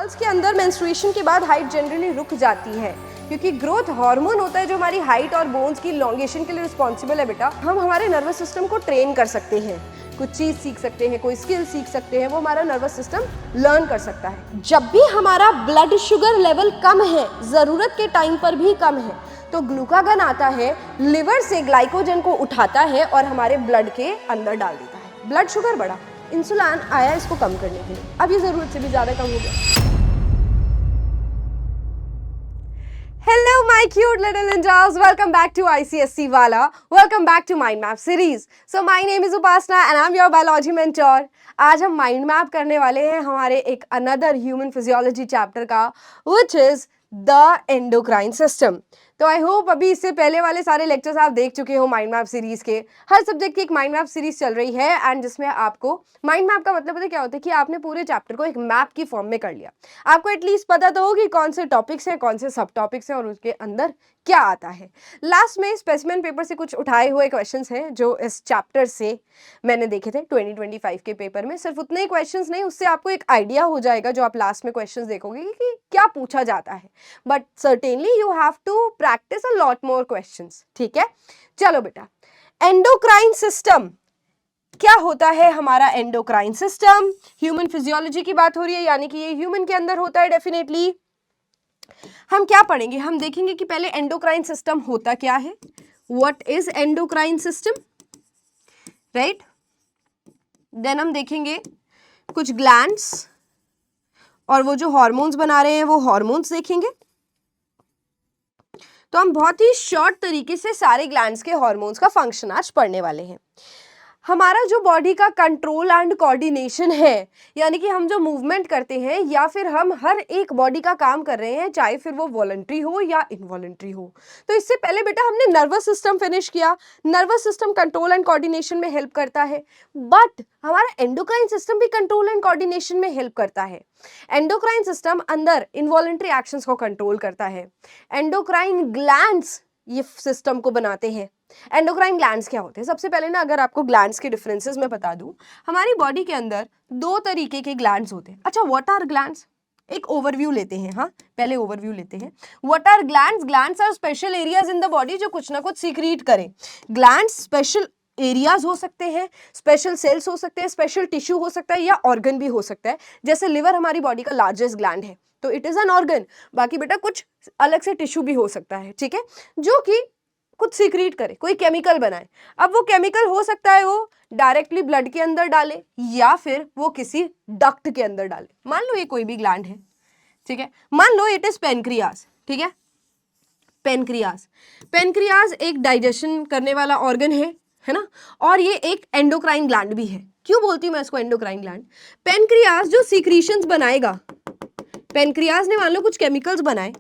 Girls के अंदर menstruation के बाद हाइट जनरली रुक जाती है क्योंकि ग्रोथ हार्मोन होता है जो हमारी हाइट और बोन्स की लॉन्गेशन के लिए रिस्पॉन्सिबल है। बेटा हम हमारे नर्वस सिस्टम को ट्रेन कर सकते हैं, कुछ चीज़ सीख सकते हैं, कोई स्किल सीख सकते हैं, वो हमारा नर्वस सिस्टम लर्न कर सकता है। जब भी हमारा ब्लड शुगर लेवल कम है, ज़रूरत के टाइम पर भी कम है, तो ग्लूकागन आता है, लिवर से ग्लाइकोजन को उठाता है और हमारे ब्लड के अंदर डाल देता है। ब्लड शुगर बढ़ा, इंसुलिन आया इसको कम करने के लिए, अब ये ज़रूरत से भी ज़्यादा कम हो गया। Hello my cute little ninjas, welcome back to ICSC Wala, welcome back to Mind Map series. So my name is Upasna and I'm your biology mentor. आज हम माइंड मैप करने वाले हैं हमारे एक अनदर ह्यूमन फिजियोलॉजी चैप्टर का, which is the endocrine system. तो I hope अभी इससे पहले वाले सारे लेक्चर्स आप देख चुके हो माइंड मैप सीरीज के। हर सब्जेक्ट की एक माइंड मैप सीरीज चल रही है एंड जिसमें आपको माइंड मैप का मतलब पता क्या होता है कि आपने पूरे चैप्टर को एक मैप की फॉर्म में कर लिया। आपको एटलीस्ट पता तो हो कि कौन से टॉपिक्स हैं, कौन से सब टॉपिक्स हैं और उसके अंदर क्या आता है। लास्ट में स्पेसिमेन पेपर से कुछ उठाए हुए क्वेश्चंस हैं जो इस चैप्टर से मैंने देखे थे 2025 के पेपर में। सिर्फ उतने ही क्वेश्चंस नहीं, उससे आपको एक आइडिया हो जाएगा जो आप लास्ट में क्वेश्चंस देखोगे कि क्या पूछा जाता है। But certainly you have to practice a lot more questions. ठीक है, चलो बेटा, एंडोक्राइन सिस्टम क्या होता है? हमारा एंडोक्राइन सिस्टम, ह्यूमन फिजियोलॉजी की बात हो रही है, यानी कि ये ह्यूमन के अंदर होता है डेफिनेटली। हम क्या पढ़ेंगे? हम देखेंगे कि पहले एंडोक्राइन सिस्टम होता क्या है, what is endocrine system, right. Then हम देखेंगे कुछ ग्लैंड्स और वो जो हार्मोन्स बना रहे हैं वो हार्मोन्स देखेंगे। तो हम बहुत ही शॉर्ट तरीके से सारे ग्लैंड्स के हार्मोन्स का फंक्शन आज पढ़ने वाले हैं। हमारा जो बॉडी का कंट्रोल एंड कोऑर्डिनेशन है, यानी कि हम जो मूवमेंट करते हैं या फिर हम हर एक बॉडी का काम कर रहे हैं, चाहे फिर वो वॉलंटरी हो या इनवॉलंटरी हो। तो इससे पहले बेटा हमने नर्वस सिस्टम फिनिश किया। Nervous system control and coordination में हेल्प करता है, बट हमारा एंडोक्राइन सिस्टम भी कंट्रोल एंड कोऑर्डिनेशन में हेल्प करता है। एंडोक्राइन सिस्टम अंदर इनवॉलंटरी एक्शंस को कंट्रोल करता है। एंडोक्राइन ग्लैंड्स ये सिस्टम को बनाते हैं। एंडोक्राइन ग्लैंड्स क्या होते हैं? सबसे पहले ना अगर आपको ग्लैंड्स के डिफरेंसेस मैं बता दूं, हमारी बॉडी के अंदर दो तरीके के ग्लैंड्स होते हैं। अच्छा, व्हाट आर ग्लैंड्स? एक ओवरव्यू लेते हैं। हाँ, पहले ओवरव्यू लेते हैं। What are glands? Glands are special areas in the body जो कुछ ना कुछ सीक्रेट करें। ग्लैंड्स स्पेशल एरियाज हो सकते हैं, स्पेशल सेल्स हो सकते हैं, स्पेशल टिश्यू हो सकता है या ऑर्गन भी हो सकता है। जैसे लिवर हमारी बॉडी का लार्जेस्ट ग्लैंड है तो इट इज एन ऑर्गन। बाकी बेटा कुछ अलग से टिश्यू भी हो सकता है, ठीक है, जो कि कुछ सीक्रेट करे, कोई केमिकल बनाए। अब वो केमिकल हो सकता है वो डायरेक्टली ब्लड के अंदर डाले या फिर वो किसी डक्ट के अंदर डाले। मान लो ये कोई भी ग्लैंड है, ठीक है, मान लो इट इज पेनक्रियाज, ठीक है, पेनक्रियाज। पेनक्रियाज एक डाइजेशन करने वाला ऑर्गन है ना, और ये एक एंडोक्राइन ग्लैंड भी है। क्यों बोलती हूँ मैं इसको एंडोक्राइन ग्लैंड? पेनक्रियाज जो सीक्रीशंस बनाएगा, पेनक्रियाज ने मान लो कुछ केमिकल्स बनाए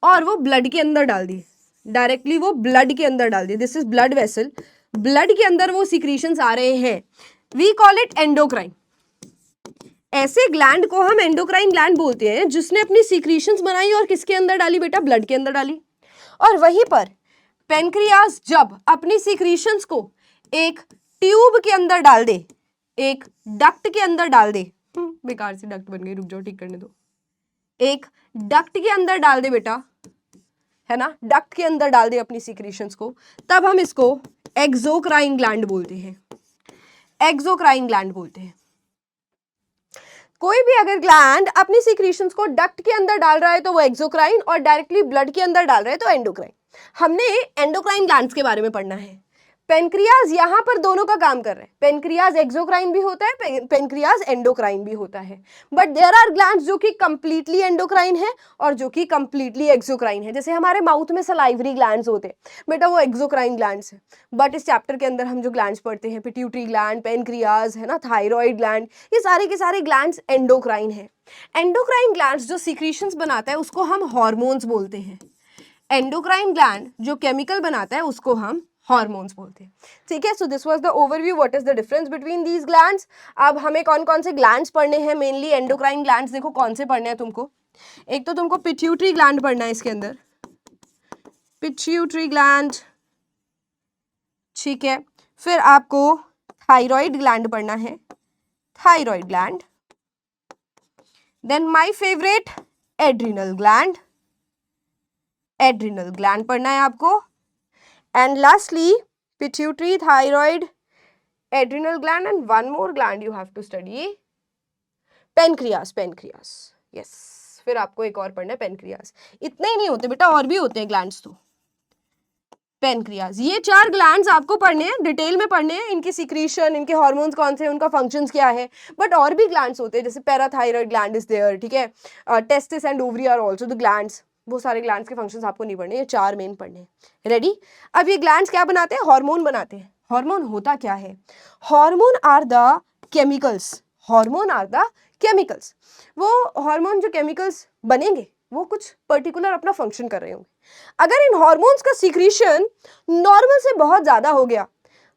और वो ब्लड के अंदर डाल दिए, डायरेक्टली वो ब्लड के अंदर डाल दिए। This is blood vessel, blood के अंदर वो सीक्रीशंस आ रहे हैं, वी कॉल इट एंडोक्राइन। ऐसे ग्लैंड को हम एंडोक्राइन ग्लैंड बोलते हैं जिसने अपनी सीक्रीशंस बनाई और किसके अंदर डाली बेटा? ब्लड के अंदर डाली। और वहीं पर पेनक्रियाज जब अपनी सीक्रीशंस को एक ट्यूब के अंदर डाल दे, एक डक्ट के अंदर डाल दे, बेकार सी डक्ट बन गई, रुक जाओ ठीक करने दो, एक डक्ट के अंदर डाल दे बेटा, है ना, डक्ट के अंदर डाल दे अपनी सीक्रेशंस को, तब हम इसको एक्सोक्राइन ग्लैंड बोलते हैं। एक्सोक्राइन ग्लैंड बोलते हैं। कोई भी अगर ग्लैंड अपनी सीक्रेशंस को डक्ट के अंदर डाल रहा है तो वो एक्सोक्राइन, और डायरेक्टली ब्लड के अंदर डाल रहा है तो एंडोक्राइन। हमने एंडोक्राइन ग्लैंड्स के बारे में पढ़ना है। पेनक्रियाज यहां पर दोनों का काम कर रहे हैं। पेनक्रियाज एक्सोक्राइन भी होता है, पेनक्रियाज एंडोक्राइन भी होता है, बट देयर आर ग्लैंड्स जो कि कंप्लीटली एंडोक्राइन है और जो कि कंप्लीटली एक्सोक्राइन है। जैसे हमारे माउथ में सलाइवरी ग्लैंड्स होते हैं बेटा, वो एक्सोक्राइन ग्लैंड्स है। बट इस चैप्टर के अंदर हम जो ग्लैंड्स पढ़ते हैं, पिट्यूटरी ग्लैंड, पेनक्रियाज, है ना, थायराइड ग्लैंड, ये सारे के सारे ग्लैंड्स एंडोक्राइन है। एंडोक्राइन ग्लैंड्स जो सीक्रेशंस बनाता है उसको हम हार्मोन्स बोलते हैं। एंडोक्राइन ग्लैंड जो केमिकल बनाता है उसको हम हार्मोन्स बोलते हैं, ठीक है। So this was the overview, what is the difference between these glands. अब हमें कौन कौन से ग्लैंड्स पढ़ने हैं? Mainly endocrine glands. देखो कौन से पढ़ने हैं तुमको। एक तो तुमको पिट्यूटरी ग्लैंड पढ़ना है इसके अंदर, पिट्यूटरी ग्लैंड, ठीक है। फिर आपको थायराइड ग्लैंड पढ़ना है, thyroid gland. Then my favourite adrenal gland, adrenal gland पढ़ना है आपको। And lastly pituitary, thyroid, adrenal gland and one more gland you have to study, pancreas, pancreas, yes. फिर आपको एक और पढ़ना है पेनक्रियास। इतने ही नहीं होते बेटा, और भी होते हैं ग्लैंड्स तो। पेनक्रियास, ये 4 ग्लैंड्स आपको पढ़ने हैं, डिटेल में पढ़ने हैं, इनकी सिक्रीशन, इनके हार्मोन्स कौन से हैं, उनका फंक्शंस क्या है। बट और भी ग्लैंड्स होते हैं, जैसे पैराथायराइड ग्लैंड इज देयर, ठीक है, testis and ovary are also the glands. वो सारे ग्लैंड्स के फंक्शंस आपको नहीं पढ़ने, ये 4 मेन पढ़ने हैं। रेडी? अब ये ग्लैंड्स क्या बनाते हैं? हार्मोन बनाते हैं। हार्मोन होता क्या है? Hormone are the chemicals, hormone are the chemicals. वो हार्मोन जो केमिकल्स बनेंगे वो कुछ पर्टिकुलर अपना फंक्शन कर रहे होंगे। अगर इन हार्मोन्स का सीक्रीशन नॉर्मल से बहुत ज्यादा हो गया,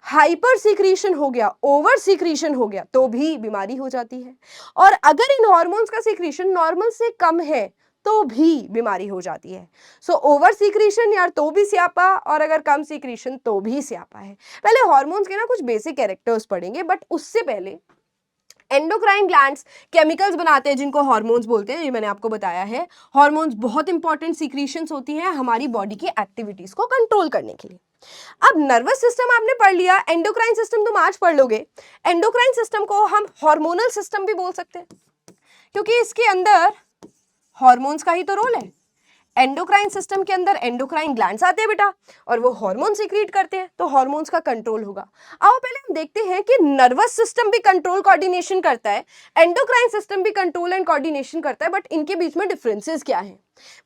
हाइपर सीक्रीशन हो गया, ओवर सीक्रीशन हो गया, तो भी बीमारी हो जाती है। और अगर इन हार्मोन्स का सीक्रीशन नॉर्मल से कम है तो भी बीमारी हो जाती है। सो ओवर सीक्रीशन यार तो भी स्यापा, और अगर कम सीक्रीशन तो भी स्यापा है। पहले हार्मोन्स के ना कुछ बेसिक कैरेक्टर्स पढ़ेंगे, बट उससे पहले एंडोक्राइन ग्लैंड्स केमिकल्स बनाते हैं जिनको हार्मोन्स बोलते हैं, ये मैंने आपको बताया है। हार्मोन्स बहुत इंपॉर्टेंट सीक्रीशंस होती हैं हमारी बॉडी की एक्टिविटीज को कंट्रोल करने के लिए। अब नर्वस सिस्टम आपने पढ़ लिया, एंडोक्राइन सिस्टम तुम आज पढ़ लोगे। एंडोक्राइन सिस्टम को हम हार्मोनल सिस्टम भी बोल सकते हैं, क्योंकि इसके अंदर हार्मोन्स का ही तो रोल है। एंडोक्राइन सिस्टम के अंदर एंडोक्राइन ग्लैंड्स आते हैं बेटा, और वो हार्मोन सीक्रेट करते हैं, तो हार्मोन्स का कंट्रोल होगा। आओ पहले हम देखते हैं कि नर्वस सिस्टम भी कंट्रोल कोऑर्डिनेशन करता है, एंडोक्राइन सिस्टम भी कंट्रोल एंड कोऑर्डिनेशन करता है, बट इनके बीच में डिफरेंसेस क्या है।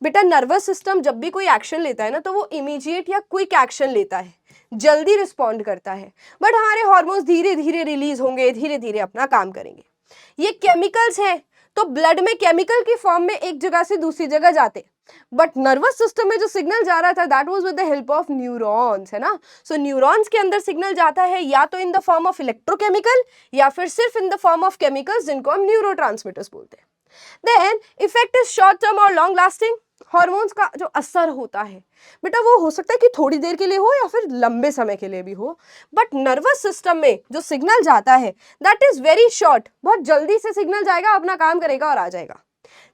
बेटा नर्वस सिस्टम जब भी कोई एक्शन लेता है ना, तो वो इमीडिएट या क्विक एक्शन लेता है, जल्दी रिस्पॉन्ड करता है। बट हमारे हार्मोन्स धीरे धीरे रिलीज होंगे, धीरे धीरे अपना काम करेंगे। ये केमिकल्स हैं, तो ब्लड में केमिकल की फॉर्म में एक जगह से दूसरी जगह जाते, बट नर्वस सिस्टम में जो सिग्नल जा रहा था that was with the help of neurons, है ना। सो न्यूरॉन्स के अंदर सिग्नल जाता है या तो in the form of electrochemical या फिर सिर्फ in the form of chemicals जिनको हम न्यूरोट्रांसमीटर्स बोलते हैं। Then effect is short term और लॉन्ग लास्टिंग। हार्मोन्स का जो असर होता है बेटा वो हो सकता है कि थोड़ी देर के लिए हो या फिर लंबे समय के लिए भी हो, बट नर्वस सिस्टम में जो सिग्नल जाता है दैट इज वेरी शॉर्ट, बहुत जल्दी से सिग्नल जाएगा, अपना काम करेगा और आ जाएगा,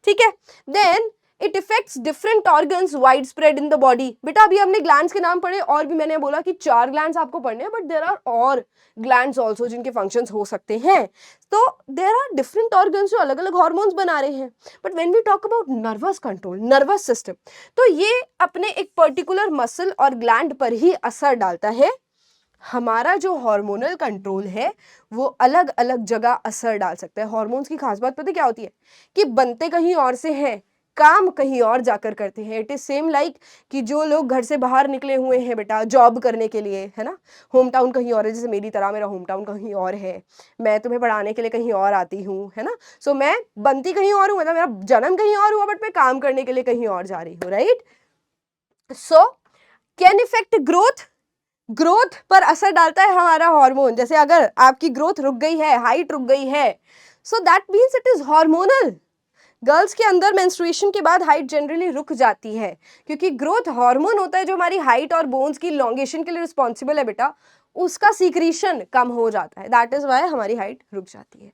ठीक है। Then it effects different organs wide spread in the body. बेटा अभी हमने ग्लैंड्स के नाम पढ़े, और भी मैंने बोला कि 4 ग्लैंड्स आपको पढ़ने हैं, बट देयर आर और ग्लैंड्स आल्सो जिनके फंक्शंस हो सकते हैं। तो देयर आर डिफरेंट ऑर्गन्स जो अलग अलग हार्मोन्स बना रहे हैं। But when we talk about nervous control, nervous system, तो ये अपने एक पर्टिकुलर मसल और ग्लैंड पर ही असर डालता है। हमारा जो हार्मोनल कंट्रोल है वो अलग अलग जगह असर डाल सकता है। हार्मोन्स की खास बात पता क्या होती है कि बनते कहीं और से हैं, काम कहीं और जाकर करते हैं। इट इज सेम लाइक कि जो लोग घर से बाहर निकले हुए हैं बेटा जॉब करने के लिए, है ना, होम टाउन कहीं और है, जैसे मेरी तरह मेरा होम टाउन कहीं और है, मैं तुम्हें पढ़ाने के लिए कहीं और आती हूँ, है ना। सो मैं बनती कहीं और हूँ, मतलब मेरा जन्म कहीं और हुआ, बट मैं काम करने के लिए कहीं और जा रही हूँ, right. So can effect growth, growth पर असर डालता है हमारा हार्मोन। जैसे अगर आपकी ग्रोथ रुक गई है, हाइट रुक गई है, so that means it is hormonal. Girls के अंदर मेंस्ट्रुएशन के बाद हाइट जनरली रुक जाती है, क्योंकि ग्रोथ हार्मोन होता है जो हमारी हाइट और बोन्स की लॉन्गेशन के लिए रिस्पॉन्सिबल है बेटा, उसका सीक्रीशन कम हो जाता है, दैट इज वाई हमारी हाइट रुक जाती है।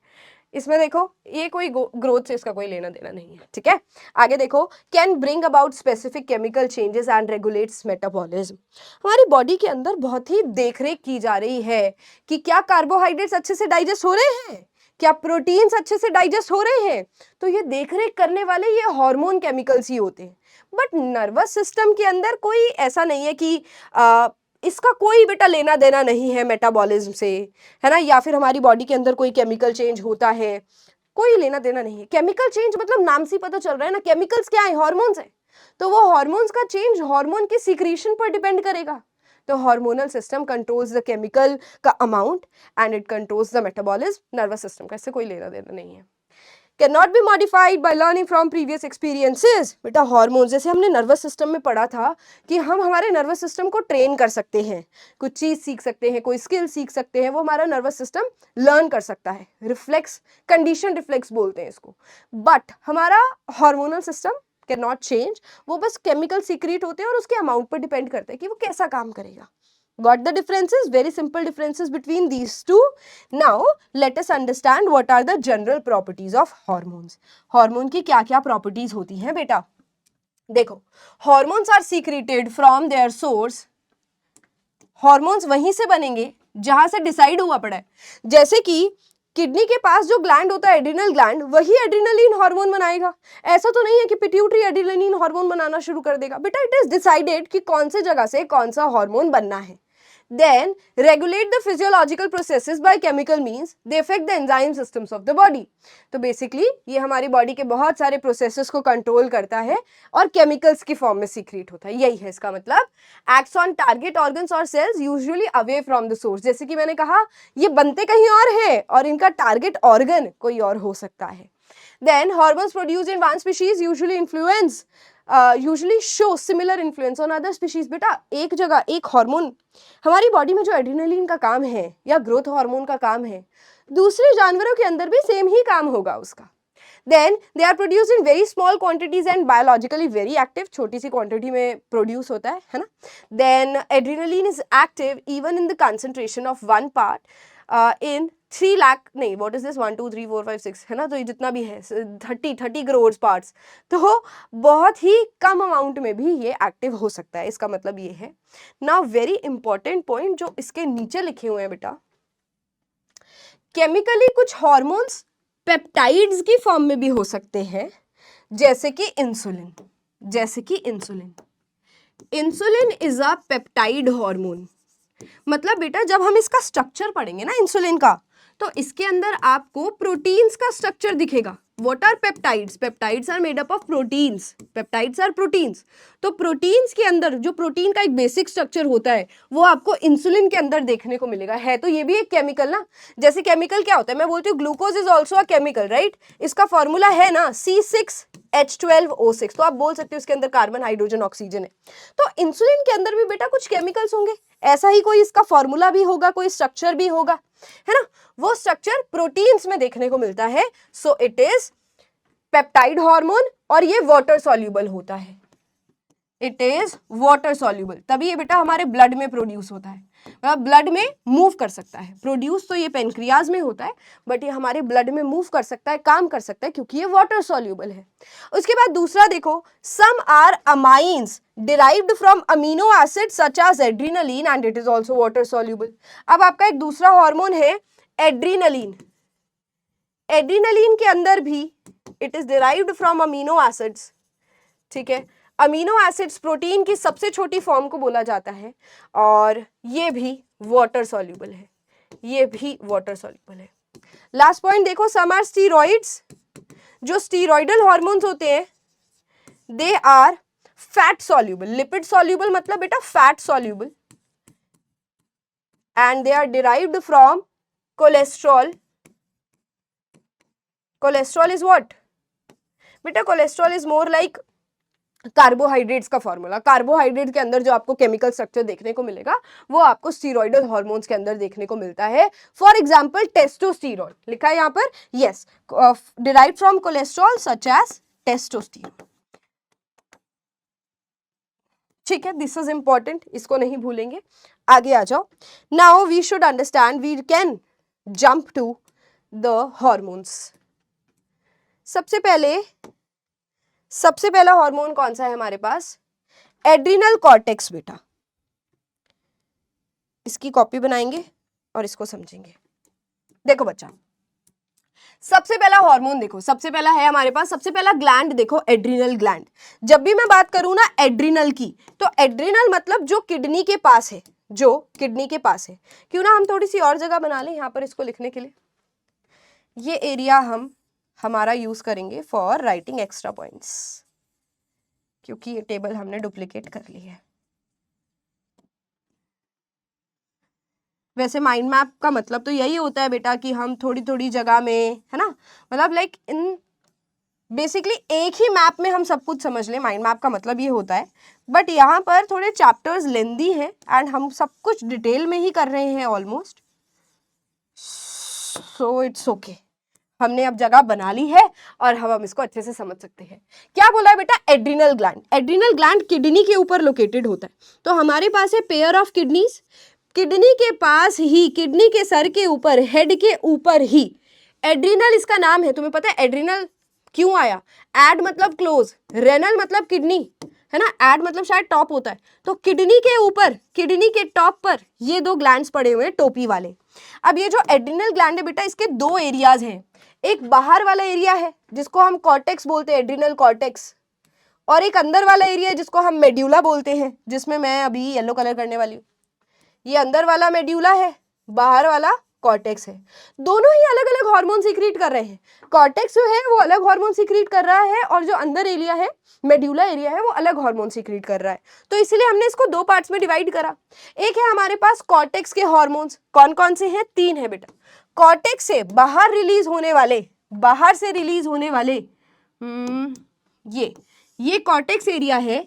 इसमें देखो ये कोई ग्रोथ से इसका कोई लेना देना नहीं है, ठीक है। आगे देखो, can bring about specific chemical changes and regulates metabolism. हमारी बॉडी के अंदर बहुत ही देखरेख की जा रही है कि क्या कार्बोहाइड्रेट्स अच्छे से डाइजेस्ट हो रहे हैं, क्या प्रोटीन्स अच्छे से डाइजेस्ट हो रहे हैं, तो ये देखरेख करने वाले ये हार्मोन केमिकल्स ही होते हैं। बट नर्वस सिस्टम के अंदर कोई ऐसा नहीं है कि इसका कोई बेटा लेना देना नहीं है मेटाबॉलिज्म से, है ना, या फिर हमारी बॉडी के अंदर कोई केमिकल चेंज होता है, कोई लेना देना नहीं है। केमिकल चेंज मतलब नाम से पता चल रहा है ना, केमिकल्स क्या है, हार्मोन्स है, तो वो हार्मोन्स का चेंज हार्मोन की सिक्रीशन पर डिपेंड करेगा। तो hormonal system controls the chemical का amount and it controls the metabolism. Nervous system का इससे कोई लेना देना नहीं है। Can not be modified by learning from previous experiences. बेटा हार्मोन्स, जैसे हमने नर्वस सिस्टम में पढ़ा था कि हम हमारे नर्वस सिस्टम को ट्रेन कर सकते हैं, कुछ चीज़ सीख सकते हैं, कोई स्किल सीख सकते हैं, वो हमारा नर्वस सिस्टम लर्न कर सकता है। रिफ्लेक्स, कंडीशन रिफ्लेक्स बोलते हैं इसको। बट हमारा hormonal system can not change, वो बस केमिकल सीक्रेट होते हैं और उसके अमाउंट पर डिपेंड करते हैं कि वो कैसा काम करेगा। Got the differences? Very simple differences between these two. Now let us understand what are the general properties of hormones. Hormone की क्या क्या properties होती हैं बेटा? देखो, hormones are secreted from their source. Hormones वहीं से बनेंगे जहां से डिसाइड हुआ पड़ा है. जैसे कि किडनी के पास जो ग्लैंड होता है एड्रिनल ग्लैंड, वही एड्रिनलिन हार्मोन बनाएगा. ऐसा तो नहीं है कि पिट्यूटरी एड्रिनलिन हार्मोन बनाना शुरू कर देगा. बेटा इट इज डिसाइडेड कि कौन से जगह से कौन सा हार्मोन बनना है. Then regulate the physiological processes by chemical means. They affect the enzyme systems of the body. तो basically ये हमारी बॉडी के बहुत सारे प्रोसेसेस को कंट्रोल करता है और केमिकल्स की फॉर्म में सीक्रेट होता है. यही है इसका मतलब. एक्ट्स ऑन टारगेट ऑर्गन्स और cells usually away from the source. जैसे कि मैंने कहा ये बनते कहीं और है और इनका टारगेट ऑर्गन कोई और हो सकता है. Then hormones produced in one species usually show similar influence on other species. बेटा एक जगह एक हार्मोन, हमारी बॉडी में जो एड्रिनलिन का काम है या ग्रोथ हार्मोन का काम है, दूसरे जानवरों के अंदर भी सेम ही काम होगा उसका. Then they are produced in very small quantities and biologically very active. छोटी सी क्वांटिटी में प्रोड्यूस होता है ना. Then adrenaline is active even in the concentration of 1 part in 3 lakh नहीं, what is this 1 2 3 4 5 6 है ना. तो ये जितना भी है 30 करोड़ पार्ट्स, तो बहुत ही कम अमाउंट में भी ये एक्टिव हो सकता है. इसका मतलब ये है. नाउ वेरी इंपॉर्टेंट पॉइंट जो इसके नीचे लिखे हुए हैं बेटा, केमिकली कुछ हॉर्मोन्स पेप्टाइड्स की फॉर्म में भी हो सकते हैं, जैसे कि insulin. Insulin is a peptide hormone. मतलब बेटा जब हम इसका स्ट्रक्चर पढ़ेंगे ना इंसुलिन का, तो इसके अंदर आपको प्रोटीन्स का स्ट्रक्चर दिखेगा. What are peptides? Peptides are made up of proteins. Peptides are proteins. तो प्रोटीन्स के अंदर जो प्रोटीन का एक बेसिक स्ट्रक्चर होता है वो आपको इंसुलिन के अंदर देखने को मिलेगा. है तो ये भी एक केमिकल ना. जैसे केमिकल क्या होता है, मैं बोलती हूँ glucose is also a chemical, right. इसका फॉर्मूला है ना C6H12O6. तो आप बोल सकते हो इसके अंदर कार्बन हाइड्रोजन ऑक्सीजन है. तो इंसुलिन के अंदर भी बेटा कुछ केमिकल्स होंगे, ऐसा ही कोई इसका फॉर्मूला भी होगा, कोई स्ट्रक्चर भी होगा, है ना. वो स्ट्रक्चर प्रोटीन्स में देखने को मिलता है. So it is peptide hormone और ये वाटर सॉल्यूबल होता है. It is water soluble. तभी ये बेटा हमारे ब्लड में प्रोड्यूस होता है, मतलब ब्लड में मूव कर सकता है. प्रोड्यूस तो ये पेनक्रियाज में होता है, बट ये हमारे ब्लड में मूव कर सकता है, काम कर सकता है, क्योंकि ये वाटर सॉल्यूबल है. उसके बाद दूसरा देखो, some are amines derived from amino acids such as adrenaline and it is also water soluble. अब आपका एक दूसरा हार्मोन है एड्रीनलिन. एड्रीनलिन के अंदर भी it is derived from amino acids. ठीक है, अमीनो एसिड्स प्रोटीन की सबसे छोटी फॉर्म को बोला जाता है और ये भी वाटर सॉल्यूबल है. लास्ट पॉइंट देखो, सम आर स्टीरॉइड्स. जो स्टीरॉइडल हार्मोन्स होते हैं they are fat soluble. Lipid soluble मतलब बेटा fat soluble, and they are derived from cholesterol. Cholesterol is what बेटा? Cholesterol is more like carbohydrates का formula. Carbohydrate के अंदर जो आपको केमिकल स्ट्रक्चर देखने को मिलेगा वो आपको स्टीरॉइडल हार्मोन्स के अंदर देखने को मिलता है. फॉर एग्जांपल टेस्टोस्टेरोन लिखा है यहाँ पर. Yes, derived from cholesterol such as testosterone. ठीक है, दिस इज इंपॉर्टेंट, इसको नहीं भूलेंगे. आगे आ जाओ. Now we should understand, we can jump to the hormones. सबसे पहला हार्मोन कौन सा है हमारे पास? Adrenal cortex. बेटा इसकी कॉपी बनाएंगे और इसको समझेंगे. देखो बच्चा, सबसे पहला हार्मोन देखो, सबसे पहला है हमारे पास, सबसे पहला ग्लैंड देखो, एड्रिनल ग्लैंड. जब भी मैं बात करूं ना एड्रिनल की, तो एड्रिनल मतलब जो किडनी के पास है, क्यों ना हम थोड़ी सी और जगह बना लें यहाँ पर इसको लिखने के लिए. ये एरिया हम हमारा यूज करेंगे फॉर राइटिंग एक्स्ट्रा पॉइंट्स, क्योंकि ये टेबल हमने डुप्लीकेट कर ली है. वैसे माइंड मैप का मतलब तो यही होता है बेटा कि हम थोड़ी थोड़ी जगह में, है ना, मतलब लाइक इन बेसिकली एक ही मैप में हम सब कुछ समझ लें. माइंड मैप का मतलब ये होता है. बट यहाँ पर थोड़े चैप्टर्स लेंदी हैं एंड हम सब कुछ डिटेल में ही कर रहे हैं ऑलमोस्ट. सो इट्स ओके, हमने अब जगह बना ली है और हम इसको अच्छे से समझ सकते हैं। क्या बोला है बेटा? Adrenal gland. Adrenal gland kidney के ऊपर लोकेटेड होता है। तो हमारे पास है पेयर ऑफ किडनीज, किडनी के पास ही, किडनी के सर के ऊपर, हेड के ऊपर ही एड्रिनल इसका नाम है। तुम्हें पता है एड्रिनल क्यों आया? एड मतलब क्लोज, रेनल मतलब किडनी, है ना? एड मतलब शायद टॉप होता है। तो किडनी के ऊपर, किडनी के टॉप पर ये दो ग्लैंड्स पड़े हुए हैं टोपी वाले। अब ये जो एड्रिनल ग्लैंड है बेटा, इसके दो एरियाज हैं। एक बाहर वाला एरिया है जिसको हम कॉर्टेक्स बोलते हैं, एड्रिनल कॉर्टेक्स, और एक अंदर वाला एरिया है जिसको हम मेड्यूला बोलते हैं, जिसमें मैं अभी येलो कलर करने वाली हूँ। ये अंदर वाला मेड्यूला है, बाहर वाला कॉर्टेक्स है। दोनों ही अलग अलग हार्मोन सीक्रेट कर रहे हैं। कॉर्टेक्स जो है वो अलग हार्मोन सीक्रेट कर रहा है और जो अंदर एरिया है, मेड्यूला एरिया है, वो अलग हार्मोन सीक्रेट कर रहा है। तो इसलिए हमने इसको दो पार्ट्स में डिवाइड करा। एक है हमारे पास कॉर्टेक्स के हार्मोन्स, कौन कौन से हैं? 3 है बेटा। कॉर्टेक्स से बाहर रिलीज होने वाले, बाहर से रिलीज होने वाले ये कॉर्टेक्स एरिया है,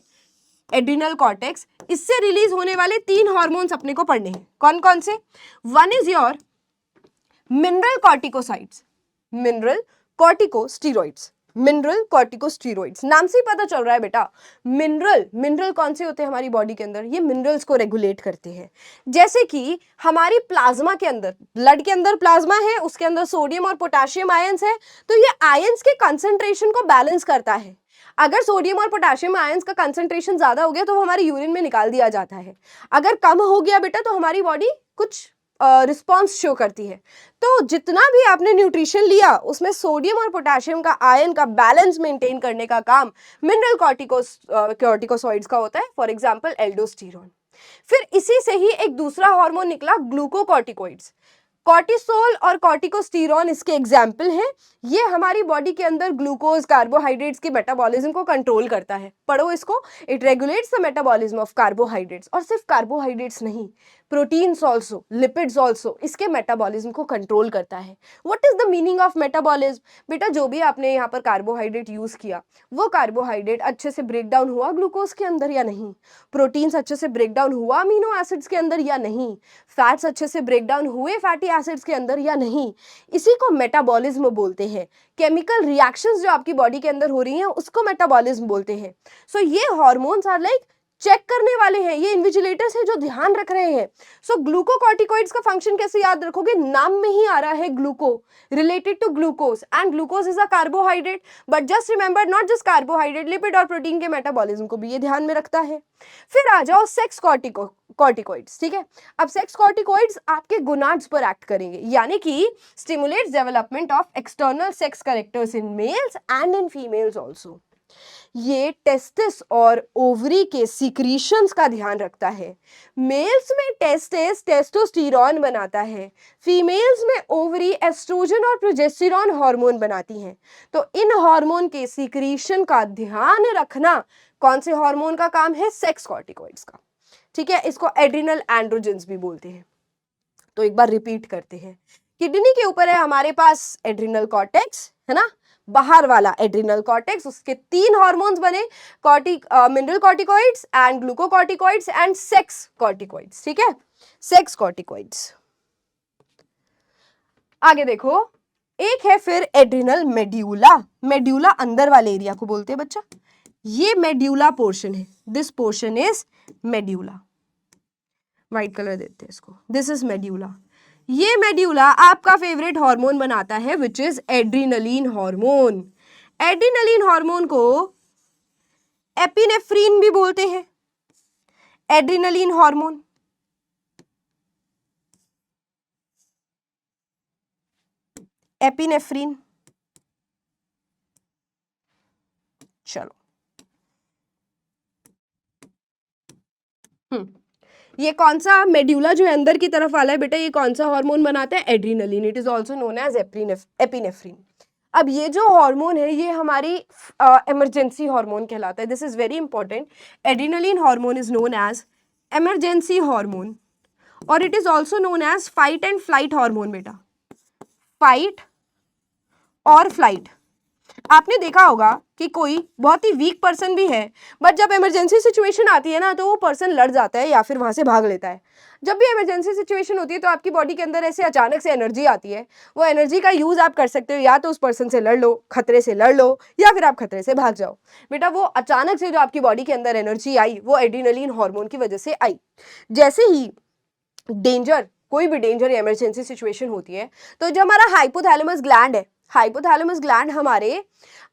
एड्रिनल कॉर्टेक्स, इससे रिलीज होने वाले 3 हार्मोन्स अपने को पढ़ने हैं। कौन कौन से? One is your mineral corticosides, mineral corticosteroids, mineral corticosteroids, नाम से ही पता चल रहा है बेटा। मिनरल कौन से होते हैं हमारी बॉडी के अंदर? ये मिनरल्स को रेगुलेट करते हैं। जैसे कि हमारी प्लाज्मा के अंदर, ब्लड के अंदर प्लाज्मा है, उसके अंदर सोडियम और पोटेशियम आयंस है, तो ये आयंस के कंसंट्रेशन को बैलेंस करता है। अगर सोडियम और पोटेशियम आयंस का कंसंट्रेशन ज्यादा हो गया तो वो हमारे यूरिन में निकाल दिया जाता है। अगर कम हो गया बेटा तो हमारी बॉडी कुछ रिस्पॉन्स शो करती है। तो जितना भी आपने न्यूट्रिशन लिया उसमें सोडियम और पोटेशियम का आयन का बैलेंस मेंटेन करने का काम मिनरल कॉर्टिकोसॉइड्स का होता है, फॉर एग्जांपल एल्डोस्टेरोन। फिर इसी से ही एक दूसरा हार्मोन निकला, ग्लूकोकॉर्टिकोइड्स। कॉर्टिसोल और कॉर्टिकोस्टेरॉन इसके एग्जाम्पल हैं। ये हमारी बॉडी के अंदर ग्लूकोज, कार्बोहाइड्रेट्स के मेटाबॉलिज्म को कंट्रोल करता है। पढ़ो इसको, it regulates the metabolism of carbohydrates. और सिर्फ कार्बोहाइड्रेट्स नहीं, प्रोटीन्स ऑल्सो, लिपिड्स ऑल्सो इसके मेटाबॉलिज्म को कंट्रोल करता है। What is the meaning of metabolism? बेटा जो भी आपने यहाँ पर कार्बोहाइड्रेट यूज किया, वो कार्बोहाइड्रेट अच्छे से ब्रेक डाउन हुआ ग्लूकोज के अंदर या नहीं? प्रोटीन्स अच्छे से ब्रेक डाउन हुआ अमीनो एसिड्स के अंदर या नहीं? फैट्स अच्छे से ब्रेक डाउन हुए फैटी एसिड्स के अंदर या नहीं? इसी को मेटाबॉलिज्म बोलते हैं। केमिकल रिएक्शंस जो आपकी बॉडी के अंदर हो रही हैं उसको मेटाबॉलिज्म बोलते हैं। सो ये हार्मोन्स आर लाइक चेक करने वाले हैं, ये इन्विजिलेटर्स हैं जो ध्यान रख रहे हैं। सो ग्लूकोकॉर्टिकोइड्स का फंक्शन कैसे याद रखोगे? नाम में ही आ रहा है gluco, related to glucose, and glucose is a carbohydrate. But just remember, not just carbohydrate, lipid और प्रोटीन के मेटाबॉलिज्म को भी ये ध्यान में रखता है। फिर आ जाओ सेक्स कॉर्टिकोइड्स, ठीक है? अब सेक्स कॉर्टिकोइड्स आपके गोनाड्स पर एक्ट करेंगे, यानी कि stimulates development of external sex characters in males and in females also. ये टेस्टिस और ओवरी के सीक्रीशंस का ध्यान रखता है। मेल्स में टेस्टिस टेस्टोस्टेरॉन बनाता है, फीमेल्स में ओवरी एस्ट्रोजन और प्रोजेस्टेरॉन हार्मोन बनाती हैं। तो इन हार्मोन के सीक्रीशन का ध्यान रखना कौन से हार्मोन का काम है? सेक्स कॉर्टिकोइड्स का, ठीक है? इसको एड्रिनल एंड्रोजेंस भी बोलते हैं। तो एक बार रिपीट करते हैं। किडनी के ऊपर है हमारे पास एड्रिनल कॉर्टेक्स, है ना? बाहर वाला एड्रिनल कॉर्टेक्स, उसके 3 हार्मोन्स बने, mineral corticoids and glucocorticoids and sex corticoids, ठीक है? Sex corticoids. आगे देखो, एक है फिर एड्रिनल मेड्यूला। मेड्यूला अंदर वाले एरिया को बोलते हैं बच्चा। ये मेड्यूला पोर्शन है, this portion is medulla. White colour देते हैं इसको, दिस इज मेड्यूला। ये मेड्यूला आपका फेवरेट हार्मोन बनाता है, which is adrenaline hormone. Adrenaline hormone को एपिनेफ्रीन भी बोलते हैं। Adrenaline hormone, epinephrine. चलो, ये कौन सा मेड्यूला जो है अंदर की तरफ वाला है बेटा, ये कौन सा हार्मोन बनाता है? Adrenaline. It is also known as epinephrine. अब ये जो हार्मोन है ये हमारी इमरजेंसी हार्मोन कहलाता है। This is very important. Adrenaline hormone is known as emergency hormone और it is also known as fight and flight hormone बेटा, फाइट और फ्लाइट। आपने देखा होगा कि कोई बहुत ही वीक पर्सन भी है, बट जब इमरजेंसी सिचुएशन आती है ना, तो वो पर्सन लड़ जाता है या फिर वहां से भाग लेता है। जब भी इमरजेंसी सिचुएशन होती है तो आपकी बॉडी के अंदर ऐसे अचानक से एनर्जी आती है। वो एनर्जी का यूज आप कर सकते हो, या तो उस पर्सन से लड़ लो, खतरे से लड़ लो, या फिर आप खतरे से भाग जाओ। बेटा वो अचानक से जो आपकी बॉडी के अंदर एनर्जी आई, वो एड्रेनलिन हार्मोन की वजह से आई। जैसे ही डेंजर, कोई भी डेंजर या इमरजेंसी सिचुएशन होती है, तो जो हमारा हाइपोथैलेमस ग्लैंड है, हाइपोथैलेमस ग्लैंड हमारे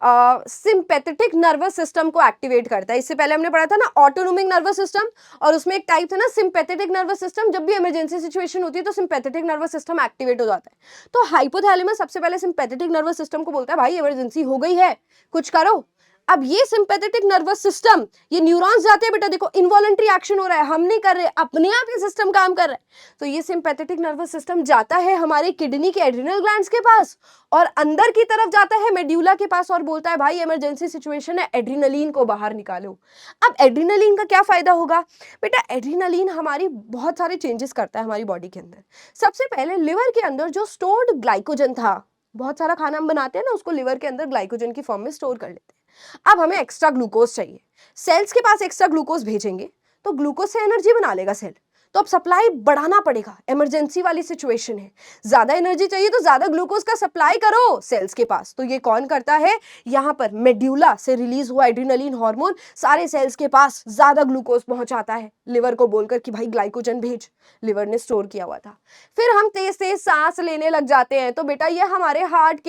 सिंपैथेटिक नर्वस सिस्टम को एक्टिवेट करता है। इससे पहले हमने पढ़ा था ना ऑटोनोमिक नर्वस सिस्टम, और उसमें एक टाइप था ना सिंपैथेटिक नर्वस सिस्टम। जब भी इमरजेंसी सिचुएशन होती है तो सिंपैथेटिक नर्वस सिस्टम एक्टिवेट हो जाता है। तो हाइपोथैलेमस सबसे पहले सिंपैथेटिक नर्वस सिस्टम को बोलता है, भाई इमरजेंसी हो गई है, कुछ करो। अब ये सिंपैथेटिक नर्वस सिस्टम, ये न्यूरॉन्स जाते हैं बेटा, देखो इनवॉलंटरी एक्शन हो रहा है, हम नहीं कर रहे, अपने आप ये सिस्टम काम कर रहा है। तो ये सिंपैथेटिक नर्वस सिस्टम जाता है हमारे किडनी के एड्रिनल ग्लैंड्स के पास, और अंदर की तरफ जाता है मेड्यूला के पास, और बोलता है भाई इमरजेंसी सिचुएशन है, एड्रिनलिन को बाहर निकालो। अब एड्रिनलिन का क्या फायदा होगा बेटा? एड्रिनलिन हमारी बहुत सारे चेंजेस करता है हमारी बॉडी के अंदर। सबसे पहले लिवर के अंदर जो स्टोर्ड ग्लाइकोजन था, बहुत सारा खाना हम बनाते हैं ना, उसको लिवर के अंदर ग्लाइकोजन की फॉर्म में स्टोर कर लेते हैं। अब हमें एक्स्ट्रा ग्लूकोज चाहिए, सेल्स के पास एक्स्ट्रा ग्लूकोज भेजेंगे तो ग्लूकोज से एनर्जी बना लेगा सेल। तो अब सप्लाई बढ़ाना पड़ेगा, इमरजेंसी वाली सिचुएशन है, ज्यादा एनर्जी चाहिए तो ज्यादा ग्लूकोज का सप्लाई करो सेल्स के पास। तो ये कौन करता है? यहाँ पर मेड्यूला से रिलीज हुआ एड्रिनलिन हार्मोन सारे सेल्स के पास ज्यादा ग्लूकोज पहुंचाता है, लिवर को बोलकर कि भाई ग्लाइकोजन भेज, लिवर ने स्टोर किया हुआ था। फिर हम तेज तेज सांस लेने लग जाते हैं, तो बेटा ये हमारे हार्ट